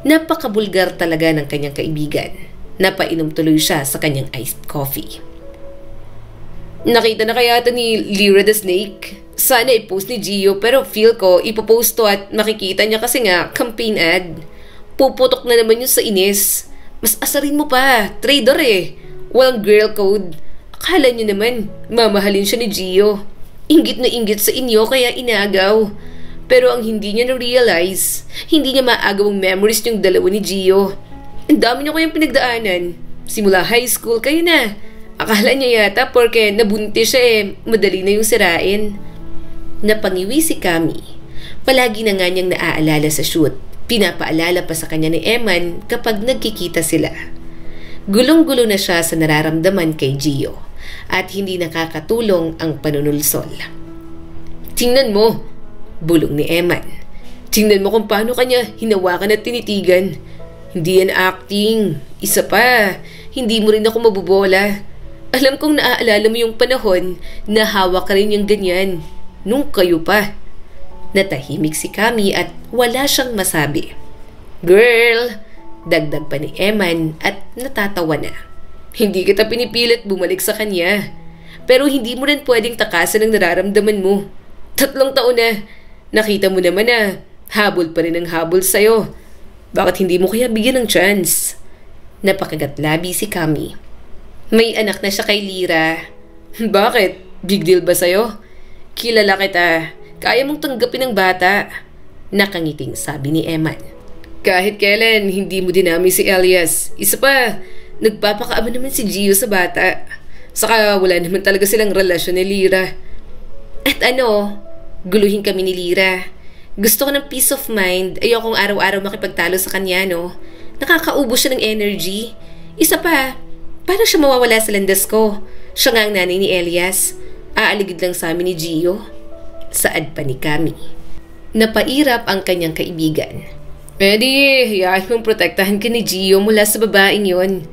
Napakabulgar talaga ng kanyang kaibigan. Napainom tuloy siya sa kanyang iced coffee. Nakita na kaya ito ni Lira the Snake? Sana i-post ni Gio pero feel ko ipopost to at makikita niya kasi nga campaign ad. Puputok na naman yun sa inis. Mas asarin mo pa, trader eh. Walang girl code. Akala niyo naman, mamahalin siya ni Gio. Inggit na inggit sa inyo kaya inagaw. Pero ang hindi niya na-realize, hindi niya maagaw ang memories niyong dalawa ni Gio. Ang dami niyo kayang pinagdaanan. Simula high school kayo na. Akala niya yata porque nabuntis siya madali na yung sirain. Napangiwi si Kami. Palagi na nga niyang naaalala sa shoot. Pinapaalala pa sa kanya ni Eman kapag nagkikita sila. Gulong-gulo na siya sa nararamdaman kay Gio at hindi nakakatulong ang panunulsol. Tingnan mo, bulong ni Eman. Tingnan mo kung paano kanya hinawakan at tinitigan. Hindi yan acting. Isa pa, hindi mo rin ako mabubola. Alam kong naaalala mo yung panahon na hawak ka rin yung ganyan. Nung kayo pa. Natahimik si Kami at wala siyang masabi. Girl, dagdag pa ni Eman at natatawa na. Hindi kita pinipilit bumalik sa kanya. Pero hindi mo rin pwedeng takasan ang nararamdaman mo. 3 taon na. Nakita mo naman na habol pa rin ang habol sa'yo. Bakit hindi mo kaya bigyan ng chance? Napakagatlabi si Kami. May anak na siya kay Lira. Bakit? Big deal ba sa'yo? Kilala kita. Kaya mong tanggapin ng bata. Nakangiting sabi ni Eman. Kahit kailan, hindi mo dinami si Elias. Isa pa, nagpapakaaba naman si Gio sa bata. Saka wala naman talaga silang relasyon ni Lira. At ano, guluhin kami ni Lira. Gusto ko ng peace of mind. Ayokong araw-araw makipagtalo sa kanya, no? Nakakaubos siya ng energy. Isa pa, paano siya mawawala sa landas ko? Siya nga ang nanay ni Elias. Aaligid lang sa amin ni Gio. Saad pa ni Kami. Napairap ang kanyang kaibigan. Pwede, hayaan mong protektahan ka ni Gio mula sa babaeng yon.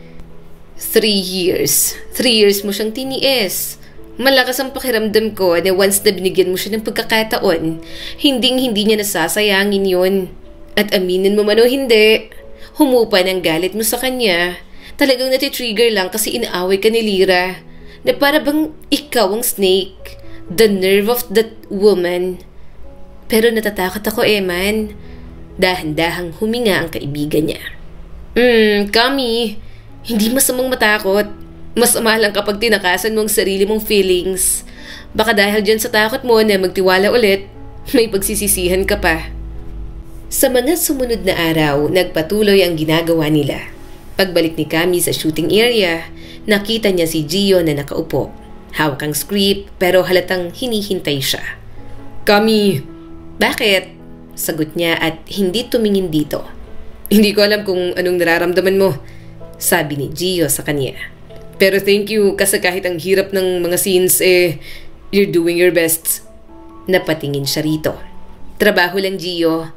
3 years. 3 years mo siyang tiniis. Malakas ang pakiramdam ko na once na binigyan mo siya ng pagkakataon, hindi niya nasasayangin yun. At aminin mo man o hindi, humupa ng galit mo sa kanya. Talagang natitrigger lang kasi inaaway ka ni Lira. Na para bang ikaw ang snake. The nerve of that woman. Pero natatakot ako, Eman. Dahan-dahang huminga ang kaibigan niya. Kami, hindi masamang matakot. Masama lang kapag tinakasan mo ang sarili mong feelings. Baka dahil dyan sa takot mo na magtiwala ulit, may pagsisisihan ka pa. Sa mga sumunod na araw, nagpatuloy ang ginagawa nila. Pagbalik ni Kami sa shooting area, nakita niya si Gio na nakaupo. Hawak ang script pero halatang hinihintay siya. Kami, Bakit? Sagot niya at hindi tumingin dito. hindi ko alam kung anong nararamdaman mo. Sabi ni Gio sa kanya. Pero thank you kasi kahit ang hirap ng mga scenes you're doing your best. Napatingin siya rito. Trabaho lang, Gio.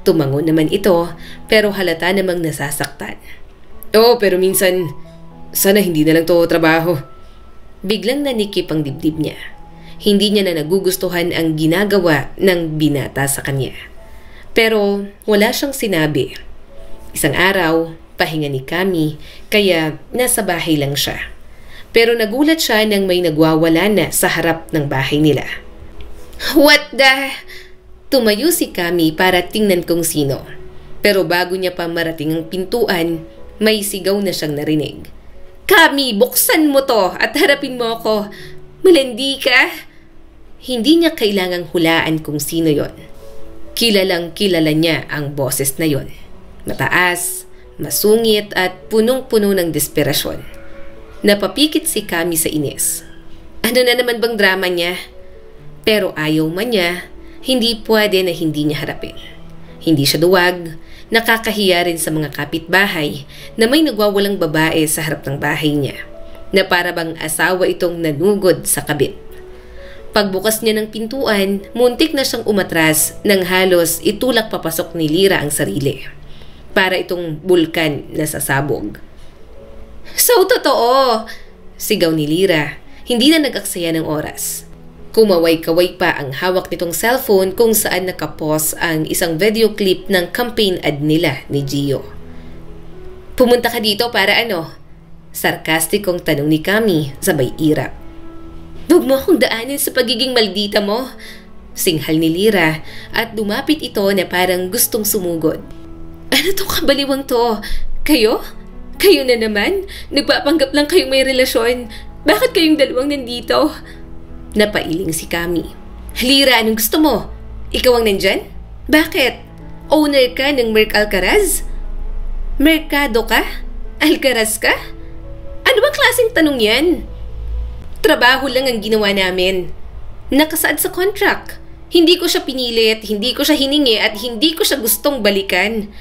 Tumango naman ito pero halata namang nasasaktan. Oo, pero minsan, sana hindi na lang to trabaho. Biglang nanikip ang dibdib niya. Hindi niya na nagugustuhan ang ginagawa ng binata sa kanya. Pero wala siyang sinabi. Isang araw, pahinga ni Kami, kaya nasa bahay lang siya. Pero nagulat siya nang may nagwawala na sa harap ng bahay nila. What the? Tumayo si Kami para tingnan kung sino. Pero bago niya pa marating ang pintuan, may sigaw na siyang narinig. Kami, buksan mo to at harapin mo ako. Malandi ka? Hindi niya kailangang hulaan kung sino yon. Kilalang kilala niya ang boses na yon. Mataas, masungit at punong-puno ng desperasyon. Napapikit si Kami sa inis. Ano na naman bang drama niya? Pero ayaw man niya, hindi pwede na hindi niya harapin. Hindi siya duwag, nakakahiya rin sa mga kapitbahay na may nagwawalang babae sa harap ng bahay niya, na para bang asawa itong nanugod sa kabit. Pagbukas niya ng pintuan, muntik na siyang umatras nang halos itulak papasok ni Lira ang sarili. Para itong bulkan na sasabog. So totoo! Sigaw ni Lira, hindi na nag-aksaya ng oras. Kumaway-kaway pa ang hawak nitong cellphone kung saan nakapos ang isang video clip ng campaign ad nila ni Gio. Pumunta ka dito para ano? Sarkastikong tanong ni Kami sabay irap. Huwag mo akong daanin sa pagiging maldita mo. Singhal ni Lira at lumapit ito na parang gustong sumugod. Ano tong kabaliwang to? Kayo? Kayo na naman? Nagpapanggap lang kayong may relasyon. Bakit kayong dalawang nandito? Napailing si Kami. Lira, anong gusto mo? Ikaw ang nandyan? Bakit? Owner ka ng Merc Alcaraz? Merkado ka? Alcaraz ka? Ano bang klaseng tanong yan? Trabaho lang ang ginawa namin. Nakasaad sa contract. Hindi ko siya pinilit, hindi ko siya hiningi at hindi ko siya gustong balikan.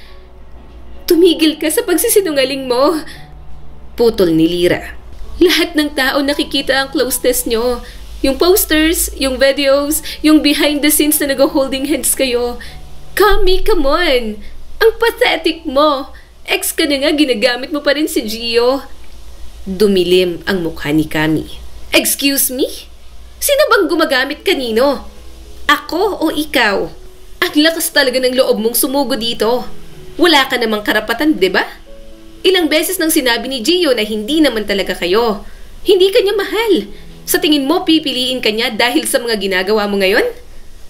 Tumigil ka sa pagsisinungaling mo. Putol ni Lira. Lahat ng tao nakikita ang closeness nyo. Yung posters, yung videos, yung behind the scenes na nag-holding hands kayo. Kami, come on! Ang pathetic mo! Ex ka na nga, ginagamit mo pa rin si Gio. Dumilim ang mukha ni Kami. Excuse me? Sino bang gumagamit kanino? Ako o ikaw? Ang lakas talaga ng loob mong sumugo dito. Wala ka namang karapatan, di ba? Ilang beses nang sinabi ni Gio na hindi naman talaga kayo. Hindi kanya mahal. Sa tingin mo, pipiliin ka niya dahil sa mga ginagawa mo ngayon?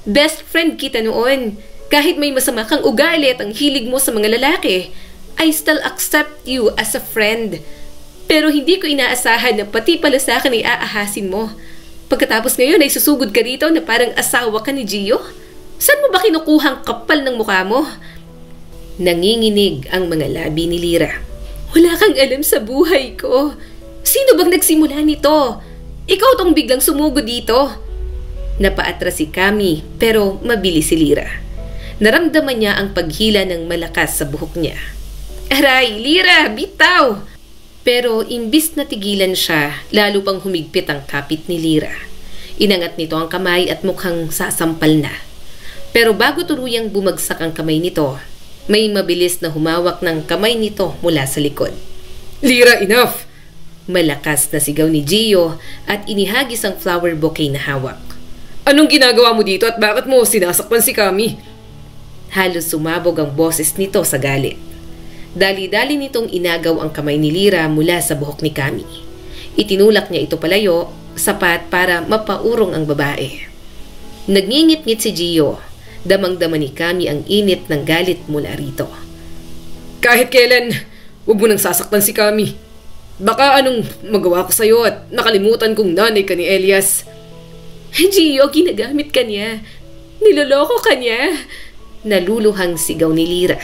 Best friend kita noon. Kahit may masama kang ugali at ang hilig mo sa mga lalaki, I still accept you as a friend. Pero hindi ko inaasahan na pati pala sa akin ay aahasin mo. Pagkatapos ngayon ay susugod ka rito na parang asawa ka ni Gio? Saan mo ba kinukuhang kapal ng mukha mo? Nanginginig ang mga labi ni Lira. Wala kang alam sa buhay ko. Sino bang nagsimula nito? Ikaw tong biglang sumugo dito. Napaatras si Kami pero mabilis si Lira. Naramdaman niya ang paghila ng malakas sa buhok niya. Aray, Lira, bitaw! Pero imbis na tigilan siya, lalo pang humigpit ang kapit ni Lira. Inangat nito ang kamay at mukhang sasampal na. Pero bago tuluyang bumagsak ang kamay nito, may mabilis na humawak ng kamay nito mula sa likod. Lira, enough! Malakas na sigaw ni Gio at inihagis ang flower bouquet na hawak. Anong ginagawa mo dito at bakit mo sinasakpan si Kami? Halos sumabog ang boses nito sa galit. Dali-dali nitong inagaw ang kamay ni Lira mula sa buhok ni Kami. Itinulak niya ito palayo, sapat para mapaurong ang babae. Nagngingit-ngit si Gio. Damang-dama ni Kami ang init ng galit mula rito. Kahit kailan, huwag mo nang sasaktan si Kami. Baka anong magawa ko sa'yo at nakalimutan kong nanay ka ni Elias. Gio, ginagamit ka niya. Niloloko ka niya. Naluluhang sigaw ni Lira.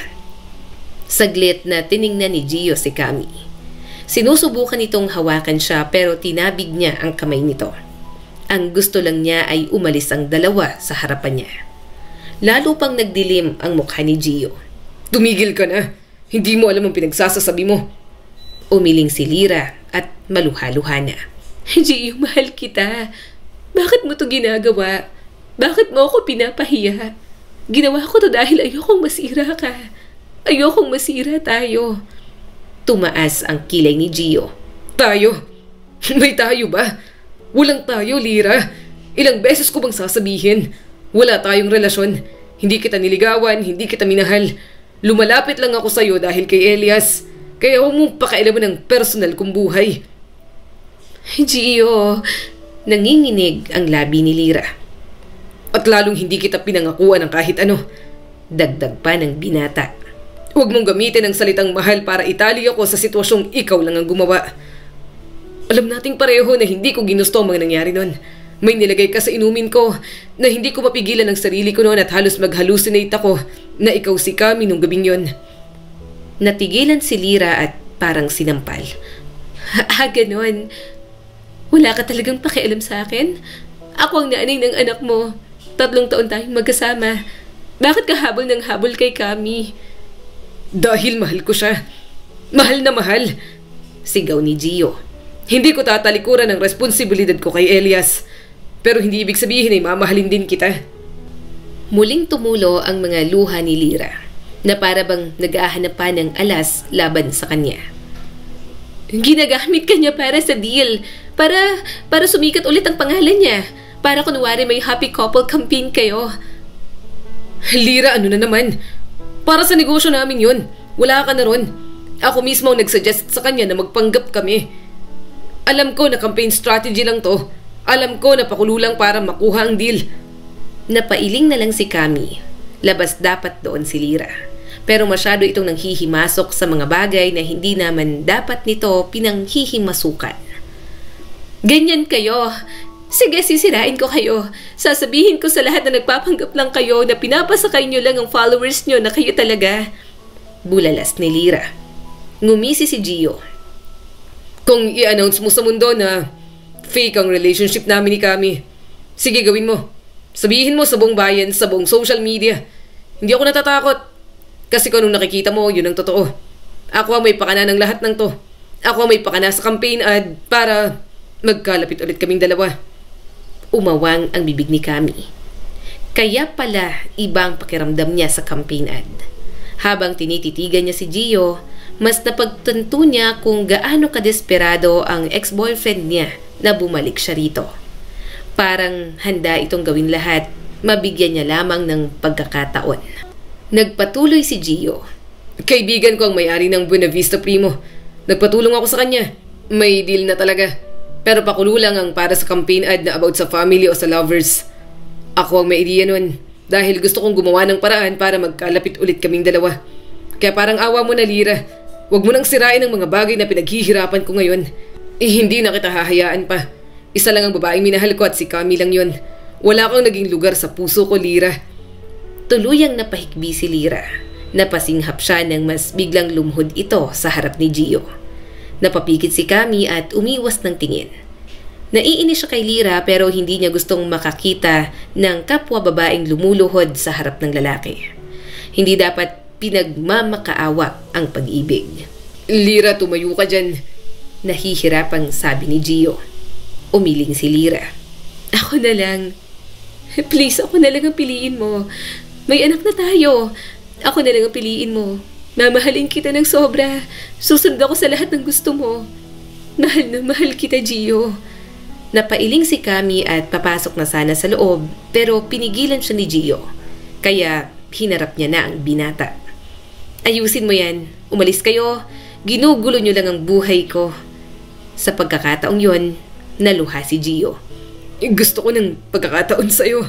Saglit na tiningnan ni Gio si Kami. Sinusubukan nitong hawakan siya pero tinabig niya ang kamay nito. Ang gusto lang niya ay umalis ang dalawa sa harapan niya. Lalo pang nagdilim ang mukha ni Gio. Tumigil ka na. Hindi mo alam ang pinagsasasabi mo. Umiling si Lyra at maluha-luha na. Gio, mahal kita. Bakit mo to ginagawa? Bakit mo ako pinapahiya? Ginawa ko to dahil ayokong masira ka. Ayokong masira tayo. Tumaas ang kilay ni Gio. Tayo? May tayo ba? Walang tayo, Lyra. Ilang beses ko bang sasabihin? Wala tayong relasyon. Hindi kita niligawan, hindi kita minahal. Lumalapit lang ako sa'yo dahil kay Elias. Kaya huwag mong pakialaman ng personal kong buhay. Gio, nanginginig ang labi ni Lyra. At lalong hindi kita pinangakuan ng kahit ano. Dagdag pa ng binata. Huwag mong gamitin ang salitang mahal para itali ako sa sitwasyong ikaw lang ang gumawa. Alam nating pareho na hindi ko ginusto ang mga nangyari nun. May nilagay ka sa inumin ko na hindi ko mapigilan ang sarili ko noon at halos mag-hallucinate ako na ikaw si Kami nung gabing yon. Natigilan si Lyra at parang sinampal. Ganon. Wala ka talagang pakialam sa akin? Ako ang nanay ng anak mo. 3 taon tayong magkasama. Bakit ka habol ng habol kay Kami? Dahil mahal ko siya. Mahal na mahal. Sigaw ni Gio. Hindi ko tatalikuran ang responsibilidad ko kay Elias. Pero hindi ibig sabihin ay mamahalin din kita. Muling tumulo ang mga luha ni Lyra na para bang nag-ahanap pa ng alas laban sa kanya. Ginagamit ka niya para sa deal. Para sumikat ulit ang pangalan niya. Para kunwari may happy couple campaign kayo. Lyra, ano na naman? Para sa negosyo namin yun. Wala ka na ron. Ako mismo ang nagsuggest sa kanya na magpanggap kami. Alam ko na campaign strategy lang to. Alam ko na pakulo lang para makuha ang deal. Napailing na lang si Kami. Labas dapat doon si Lyra. Pero masyado itong nanghihimasok sa mga bagay na hindi naman dapat nito pinanghihimasukan. Ganyan kayo. Sige, sisirain ko kayo. Sasabihin ko sa lahat na nagpapanggap lang kayo na pinapasakay nyo lang ang followers nyo na kayo talaga. Bulalas ni Lyra. Ngumisi si Gio. Kung i-announce mo sa mundo na fake ang relationship namin ni Kami, sige, gawin mo. Sabihin mo sa buong bayan, sa buong social media. Hindi ako natatakot. Kasi kung anong nakikita mo, yun ang totoo. Ako ang may pakana ng lahat ng to. Ako ang may pakana sa campaign ad para magkalapit ulit kaming dalawa. Umawang ang bibig ni Kami. Kaya pala ibang pakiramdam niya sa campaign ad. Habang tinititigan niya si Gio, mas napagtanto niya kung gaano kadesperado ang ex-boyfriend niya na bumalik siya rito. Parang handa itong gawin lahat, mabigyan niya lamang ng pagkakataon. Nagpatuloy si Gio. Kaibigan ko ang may-ari ng Buena Vista Primo. Nagpatulong ako sa kanya. May deal na talaga. Pero pakulo lang ang para sa campaign ad na about sa family o sa lovers. Ako ang may ideya nun. Dahil gusto kong gumawa ng paraan para magkalapit ulit kaming dalawa. Kaya parang awa mo na, Lyra. Huwag mo nang sirain ang mga bagay na pinaghihirapan ko ngayon. Hindi na kita hahayaan pa. Isa lang ang babaeng minahal ko at si Kami lang yun. Wala kang naging lugar sa puso ko, Lyra. Tuluyang napahikbi si Lyra. Napasinghap siya nang mas biglang lumuhod ito sa harap ni Gio. Napapikit si Kami at umiwas ng tingin. Naiinis siya kay Lyra pero hindi niya gustong makakita ng kapwa babaeng lumuluhod sa harap ng lalaki. Hindi dapat pinagmamakaawa ang pag-ibig. Lyra, tumayo ka dyan. Nahihirapang sabi ni Gio. Umiling si Lyra. Ako na lang. Please, ako na lang ang piliin mo. May anak na tayo. Ako na lang ang piliin mo. Mamahalin kita ng sobra. Susunod ako sa lahat ng gusto mo. Mahal na mahal kita, Gio. Napailing si Kami at papasok na sana sa loob pero pinigilan siya ni Gio. Kaya hinarap niya na ang binata. Ayusin mo yan. Umalis kayo. Ginugulo niyo lang ang buhay ko. Sa pagkakataong yon, naluha si Gio. Gusto ko ng pagkakataon sa'yo.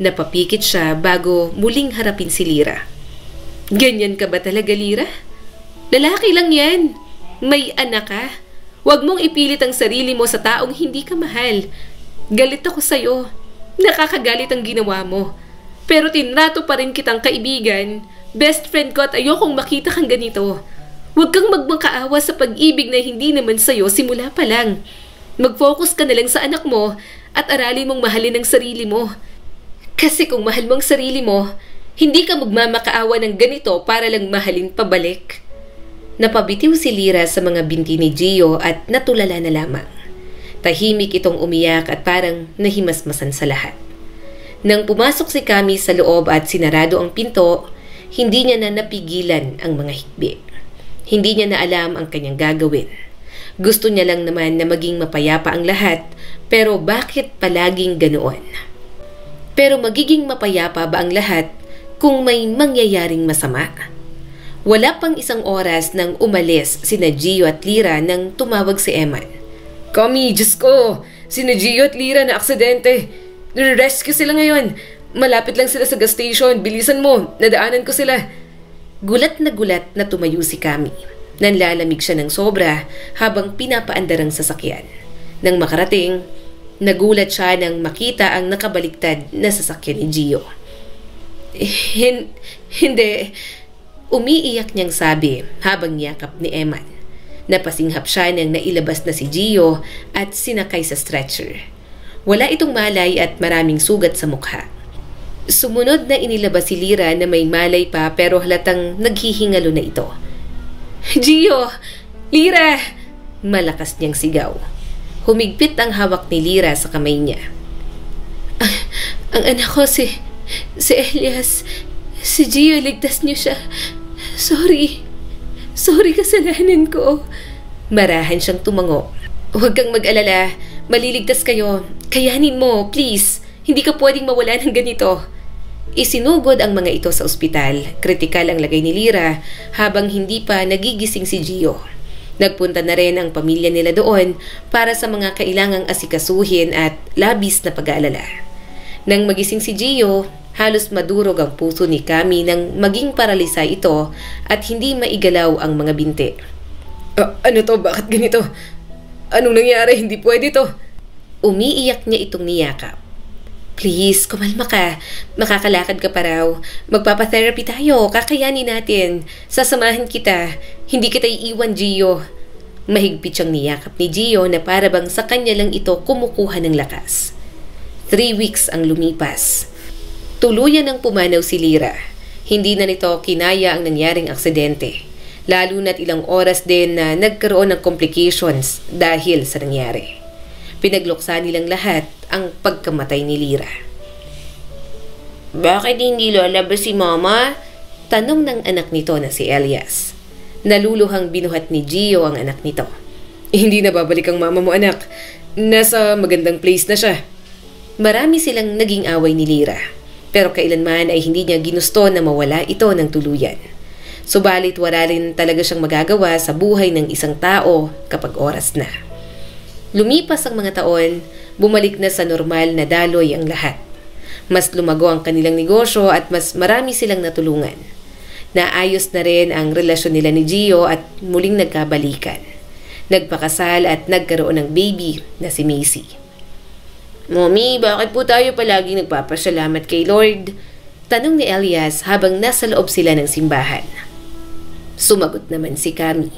Napapikit siya bago muling harapin si Lyra. Ganyan ka ba talaga, Lyra? Lalaki lang yan. May anak ka. Huwag mong ipilit ang sarili mo sa taong hindi ka mahal. Galit ako sa'yo. Nakakagalit ang ginawa mo. Pero tinrato pa rin kitang kaibigan. Best friend ko at ayokong makita kang ganito. Huwag kang magmakaawa sa pag-ibig na hindi naman sa'yo simula pa lang. Mag-focus ka na lang sa anak mo at aralin mong mahalin ang sarili mo. Kasi kung mahal mo ang sarili mo, hindi ka magmamakaawa ng ganito para lang mahalin pabalik. Napabitiw si Lyra sa mga binti ni Gio at natulala na lamang. Tahimik itong umiyak at parang nahimasmasan sa lahat. Nang pumasok si Kami sa loob at sinarado ang pinto, hindi niya na napigilan ang mga hikbi. Hindi niya na alam ang kanyang gagawin. Gusto niya lang naman na maging mapayapa ang lahat, pero bakit palaging ganoon? Pero magiging mapayapa ba ang lahat kung may mangyayaring masama? Wala pang isang oras nang umalis sina Gio at Lyra nang tumawag si Eman. Kami, Diyos ko! Sina Gio at Lyra na aksidente. Nire-rescue sila ngayon. Malapit lang sila sa gas station. Bilisan mo, nadaanan ko sila. Gulat na tumayo si Kami. Nanlalamig siya ng sobra habang pinapaandar ang sasakyan. Nang makarating, nagulat siya nang makita ang nakabaliktad na sasakyan ni Gio. Hindi. Umiiyak niyang sabi habang yakap ni Eman. Napasinghap siya nang nailabas na si Gio at sinakay sa stretcher. Wala itong malay at maraming sugat sa mukha. Sumunod na inilabas si Lyra na may malay pa pero halatang naghihingalo na ito. Gio! Lyra! Malakas niyang sigaw. Humigpit ang hawak ni Lyra sa kamay niya. Ang anak ko si Elias. Si Gio, ligtas niyo siya. Sorry kasalanan ko. Marahan siyang tumango. Huwag kang mag-alala. Maliligtas kayo. Kayanin mo, please. Hindi ka pwedeng mawala ng ganito. Isinugod ang mga ito sa ospital. Kritikal ang lagay ni Lyra habang hindi pa nagigising si Gio. Nagpunta na rin ang pamilya nila doon para sa mga kailangang asikasuhin at labis na pag-aalala. Nang magising si Gio, halos madurog ang puso ni Kami nang maging paralisa ito at hindi maigalaw ang mga binti. Ano to? Bakit ganito? Anong nangyari? Hindi pwede to. Umiiyak niya itong niyakap. Please, kumalma ka. Makakalakad ka pa raw. Magpapatherapy tayo. Kakayanin natin. Sasamahan kita. Hindi kita iiwan, Gio. Mahigpit siyang niyakap ni Gio na para bang sa kanya lang ito kumukuha ng lakas. 3 weeks ang lumipas. Tuluyan ng pumanaw si Lyra. Hindi na nito kinaya ang nangyaring aksidente. Lalo na't ilang oras din na nagkaroon ng complications dahil sa nangyari. Pinagluksa nilang lahat ang pagkamatay ni Lyra. Bakit hindi lalabas si Mama? Tanong ng anak nito na si Elias. Naluluhang binuhat ni Gio ang anak nito. Hindi na babalik ang mama mo, anak. Nasa magandang place na siya. Marami silang naging away ni Lyra. Pero kailanman ay hindi niya ginusto na mawala ito ng tuluyan. Subalit wala rin talaga siyang magagawa sa buhay ng isang tao kapag oras na. Lumipas ang mga taon, bumalik na sa normal na daloy ang lahat. Mas lumago ang kanilang negosyo at mas marami silang natulungan. Naayos na rin ang relasyon nila ni Gio at muling nagkabalikan. Nagpakasal at nagkaroon ng baby na si Macy. Mommy, bakit po tayo palaging nagpapasalamat kay Lord? Tanong ni Elias habang nasa loob sila ng simbahan. Sumagot naman si Kami.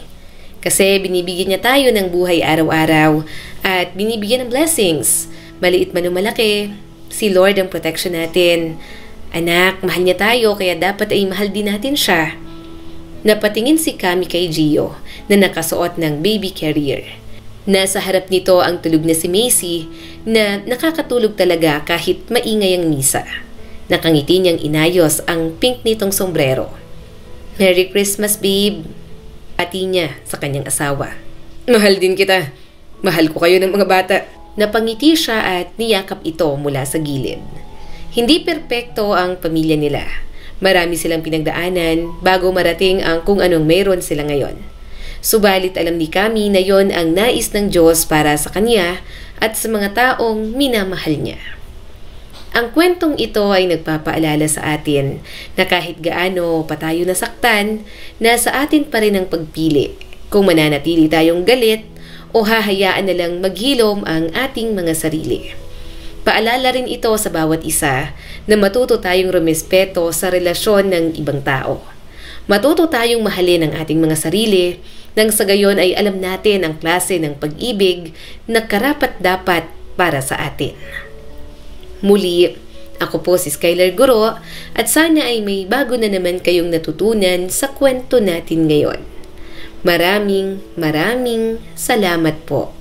Kasi binibigyan niya tayo ng buhay araw-araw at binibigyan ng blessings. Maliit man o malaki, si Lord ang protection natin. Anak, mahal niya tayo kaya dapat ay mahal din natin siya. Napatingin si Kami kay Gio na nakasuot ng baby carrier. Nasa harap nito ang tulog na si Macy na nakakatulog talaga kahit maingay ang misa. Nakangiti niyang inayos ang pink nitong sombrero. Merry Christmas, babe. Pati niya sa kanyang asawa. Mahal din kita. Mahal ko kayo ng mga bata. Napangiti siya at niyakap ito mula sa gilid. Hindi perpekto ang pamilya nila. Marami silang pinagdaanan bago marating ang kung anong meron sila ngayon. Subalit alam ni Kami na yon ang nais ng Diyos para sa kanya at sa mga taong minamahal niya. Ang kwentong ito ay nagpapaalala sa atin na kahit gaano pa tayo nasaktan, nasa atin pa rin ang pagpili kung mananatili tayong galit o hahayaan na lang maghilom ang ating mga sarili. Paalala rin ito sa bawat isa na matuto tayong rumespeto sa relasyon ng ibang tao. Matuto tayong mahalin ang ating mga sarili nang sa gayon ay alam natin ang klase ng pag-ibig na karapat-dapat para sa atin. Muli, ako po si Skylar Guro at sana ay may bago na naman kayong natutunan sa kwento natin ngayon. Maraming salamat po.